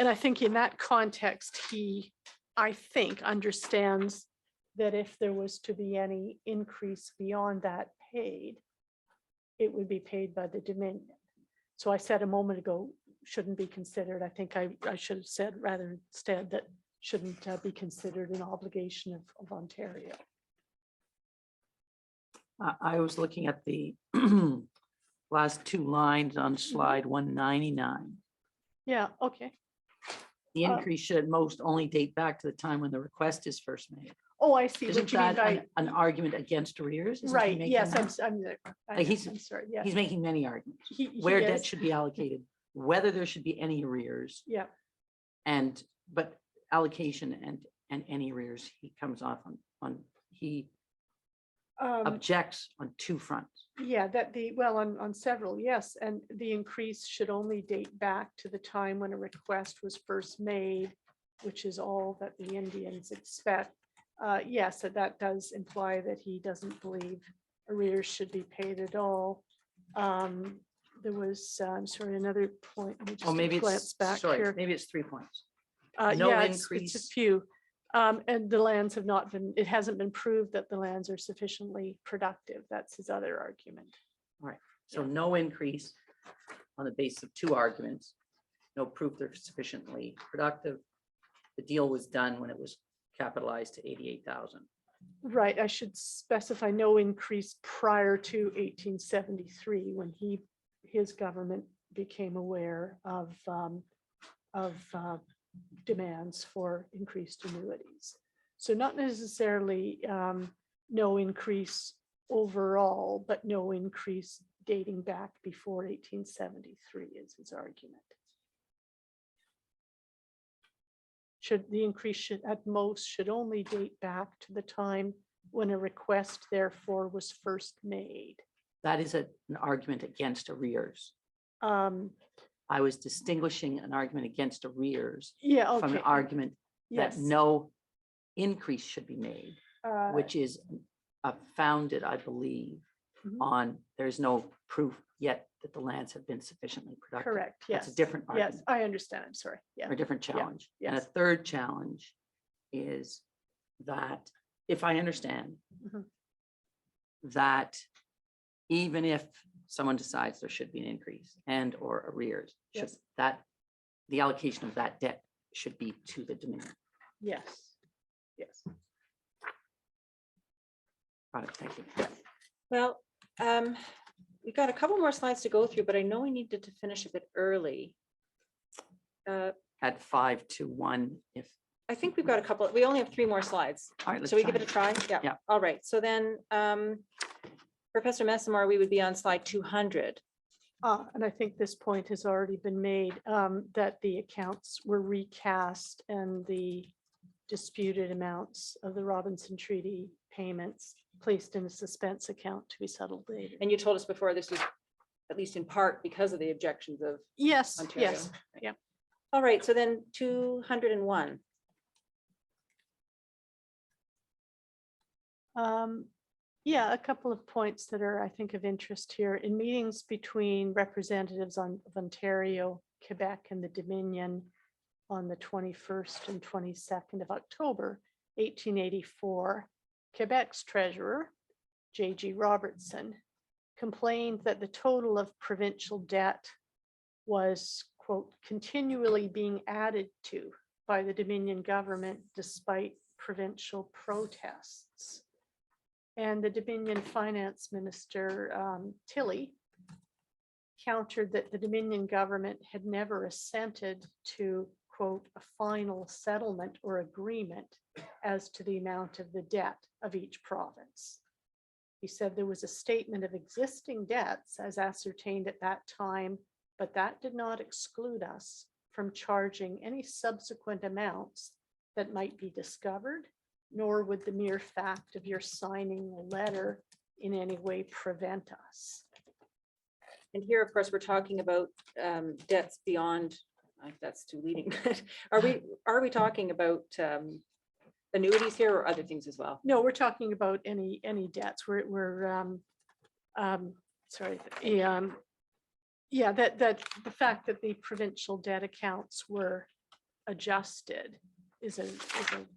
I think in that context, he, I think, understands that if there was to be any increase beyond that paid, it would be paid by the Dominion. So I said a moment ago, shouldn't be considered. I think I should have said rather instead that shouldn't be considered an obligation of Ontario. I was looking at the last two lines on slide 199. Yeah, okay. The increase should at most only date back to the time when the request is first made. Oh, I see Isn't what you mean that by, an argument against arrears? Isn't he right, making yes, that? I'm sorry, yeah. He's making many arguments. He Where is. debt should be allocated, whether there should be any arrears, Yeah, but allocation and any arrears, he comes off on he objects on two fronts. yeah, well, on several, yes, and the increase should only date back to the time when a request was first made, which is all that the Indians expect. Yes, so that does imply that he doesn't believe arrears should be paid at all. There was, I'm sorry, another point. Let me Oh, just maybe glance it's, back sorry, here. maybe it's 3 points. Yeah, no it's a increase. few. And the lands have not been, it hasn't been proved that the lands are sufficiently productive. That's his other argument. So no increase on the basis of two arguments, no proof they're sufficiently productive. The deal was done when it was capitalized to 88,000. Right, I should specify no increase prior to 1873 when his government became aware of demands for increased annuities. So not necessarily no increase overall, but no increase dating back before 1873 is his argument. The increase should at most should only date back to the time when a request therefore was first made. That is an argument against arrears. I was distinguishing an argument against arrears Yeah, from okay. an argument that Yes. no increase should be made, Uh, which is founded, I believe, Mhm. on there's no proof yet that the lands have been sufficiently productive. Correct, yes. That's a different Yes, argument, I understand. I'm sorry. Yeah. or a different challenge. And a yes. third challenge is that, if I understand, Mhm. that even if someone decides there should be an increase and or arrears, should Yes. that the allocation of that debt should be to the Dominion. Yes. Yes. Got it, thank you. Well, we've got a couple more slides to go through, but I know we needed to finish a bit early. At 5-1, if, I think we've got a couple, we only have 3 more slides. all right, let's So we try give it a try? Yeah. Yeah. All right. So then, Professor Messamore, we would be on slide 200. And I think this point has already been made, that the accounts were recast and the disputed amounts of the Robinson Treaty payments placed in a suspense account to be settled later. And you told us before this was at least in part because of the objections of Yes, Ontario. yes. yeah. All right. So then 201. Yeah, a couple of points that are, I think, of interest here. In meetings between representatives of Ontario, Quebec, and the Dominion on the 21st and 22nd of October, 1884, Quebec's treasurer, J.G. Robertson, complained that the total of provincial debt was, quote, continually being added to by the Dominion government despite provincial protests. And the Dominion Finance Minister, Tilley, countered that the Dominion government had never assented to, quote, a final settlement or agreement as to the amount of the debt of each province. He said there was a statement of existing debts as ascertained at that time, but that did not exclude us from charging any subsequent amounts that might be discovered, nor would the mere fact of your signing a letter in any way prevent us. And here, of course, we're talking about debts beyond, that's too leading. But are we talking about annuities here or other things as well? No, we're talking about any debts. Sorry, yeah, that the fact that the provincial debt accounts were adjusted is a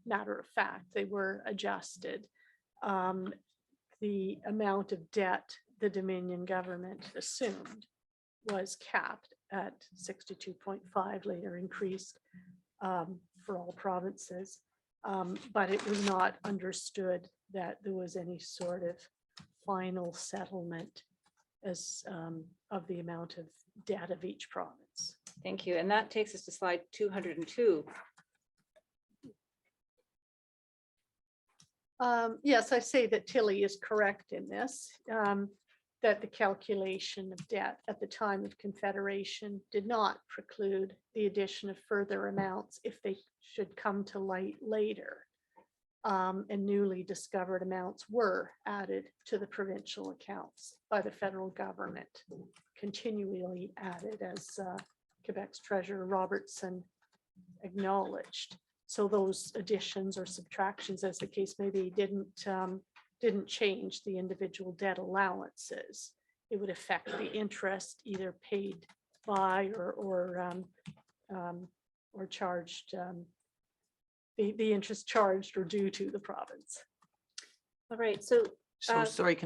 matter of fact. They were adjusted. The amount of debt the Dominion government assumed was capped at 62.5, later increased for all provinces. But it was not understood that there was any sort of final settlement as of the amount of debt of each province. Thank you. And that takes us to slide 202. Yes, I say that Tilley is correct in this, that the calculation of debt at the time of Confederation did not preclude the addition of further amounts if they should come to light later. And newly discovered amounts were added to the provincial accounts by the federal government, continually added, as Quebec's Treasurer Robertson acknowledged. So those additions or subtractions, as the case may be, didn't change the individual debt allowances. It would affect the interest either paid by or charged, the interest charged or due to the province. All right, so So sorry,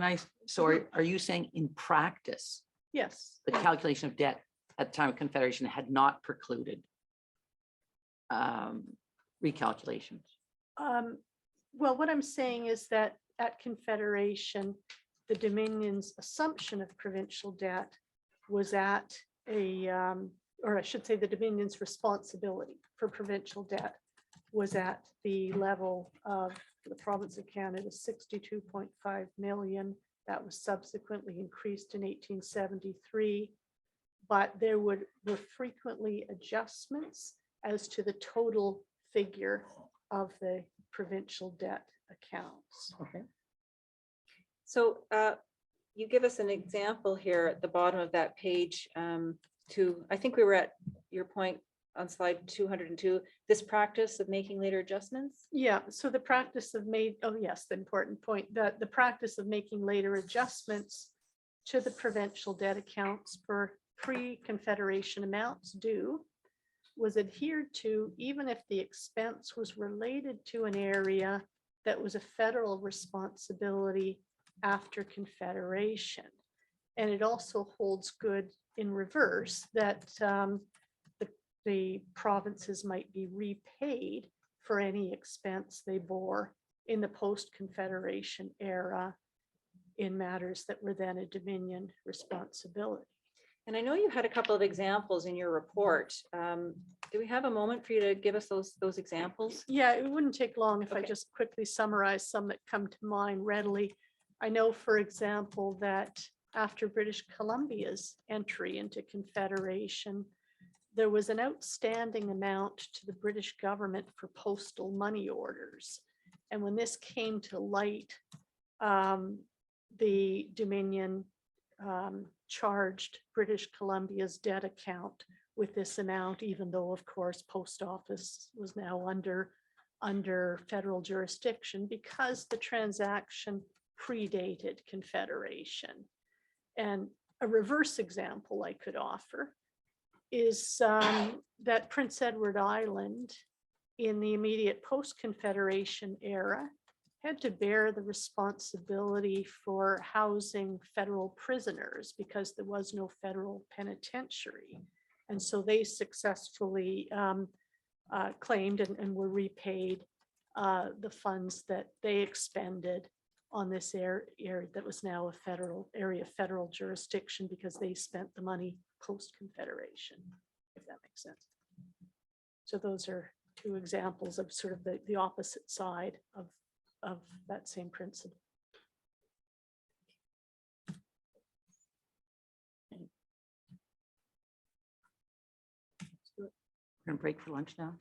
are you saying in practice, Yes. the calculation of debt at the time of Confederation had not precluded recalculations? Well, what I'm saying is that at Confederation, the Dominion's assumption of provincial debt was at or I should say the Dominion's responsibility for provincial debt was at the level of the province of Canada, 62.5 million. That was subsequently increased in 1873, but there were frequently adjustments as to the total figure of the provincial debt accounts. Okay. So you give us an example here at the bottom of that page I think we were at your point on slide 202, this practice of making later adjustments. Yeah, so the practice of the important point, that the practice of making later adjustments to the provincial debt accounts for pre-Confederation amounts due was adhered to even if the expense was related to an area that was a federal responsibility after Confederation. And it also holds good in reverse that the provinces might be repaid for any expense they bore in the post-Confederation era in matters that were then a Dominion responsibility. And I know you had a couple of examples in your report. Do we have a moment for you to give us those examples? Yeah, it wouldn't take long if I Okay. just quickly summarize some that come to mind readily. I know, for example, that after British Columbia's entry into Confederation, there was an outstanding amount to the British government for postal money orders. And when this came to light, the Dominion charged British Columbia's debt account with this amount, even though, of course, post office was now under federal jurisdiction because the transaction predated Confederation. And a reverse example I could offer is that Prince Edward Island in the immediate post-Confederation era had to bear the responsibility for housing federal prisoners because there was no federal penitentiary. And so they successfully claimed and were repaid the funds that they expended on this area that was now a federal area, of federal jurisdiction, because they spent the money post-Confederation, if that makes sense. So those are two examples of sort of the opposite side of that same principle. We're gonna break for lunch now.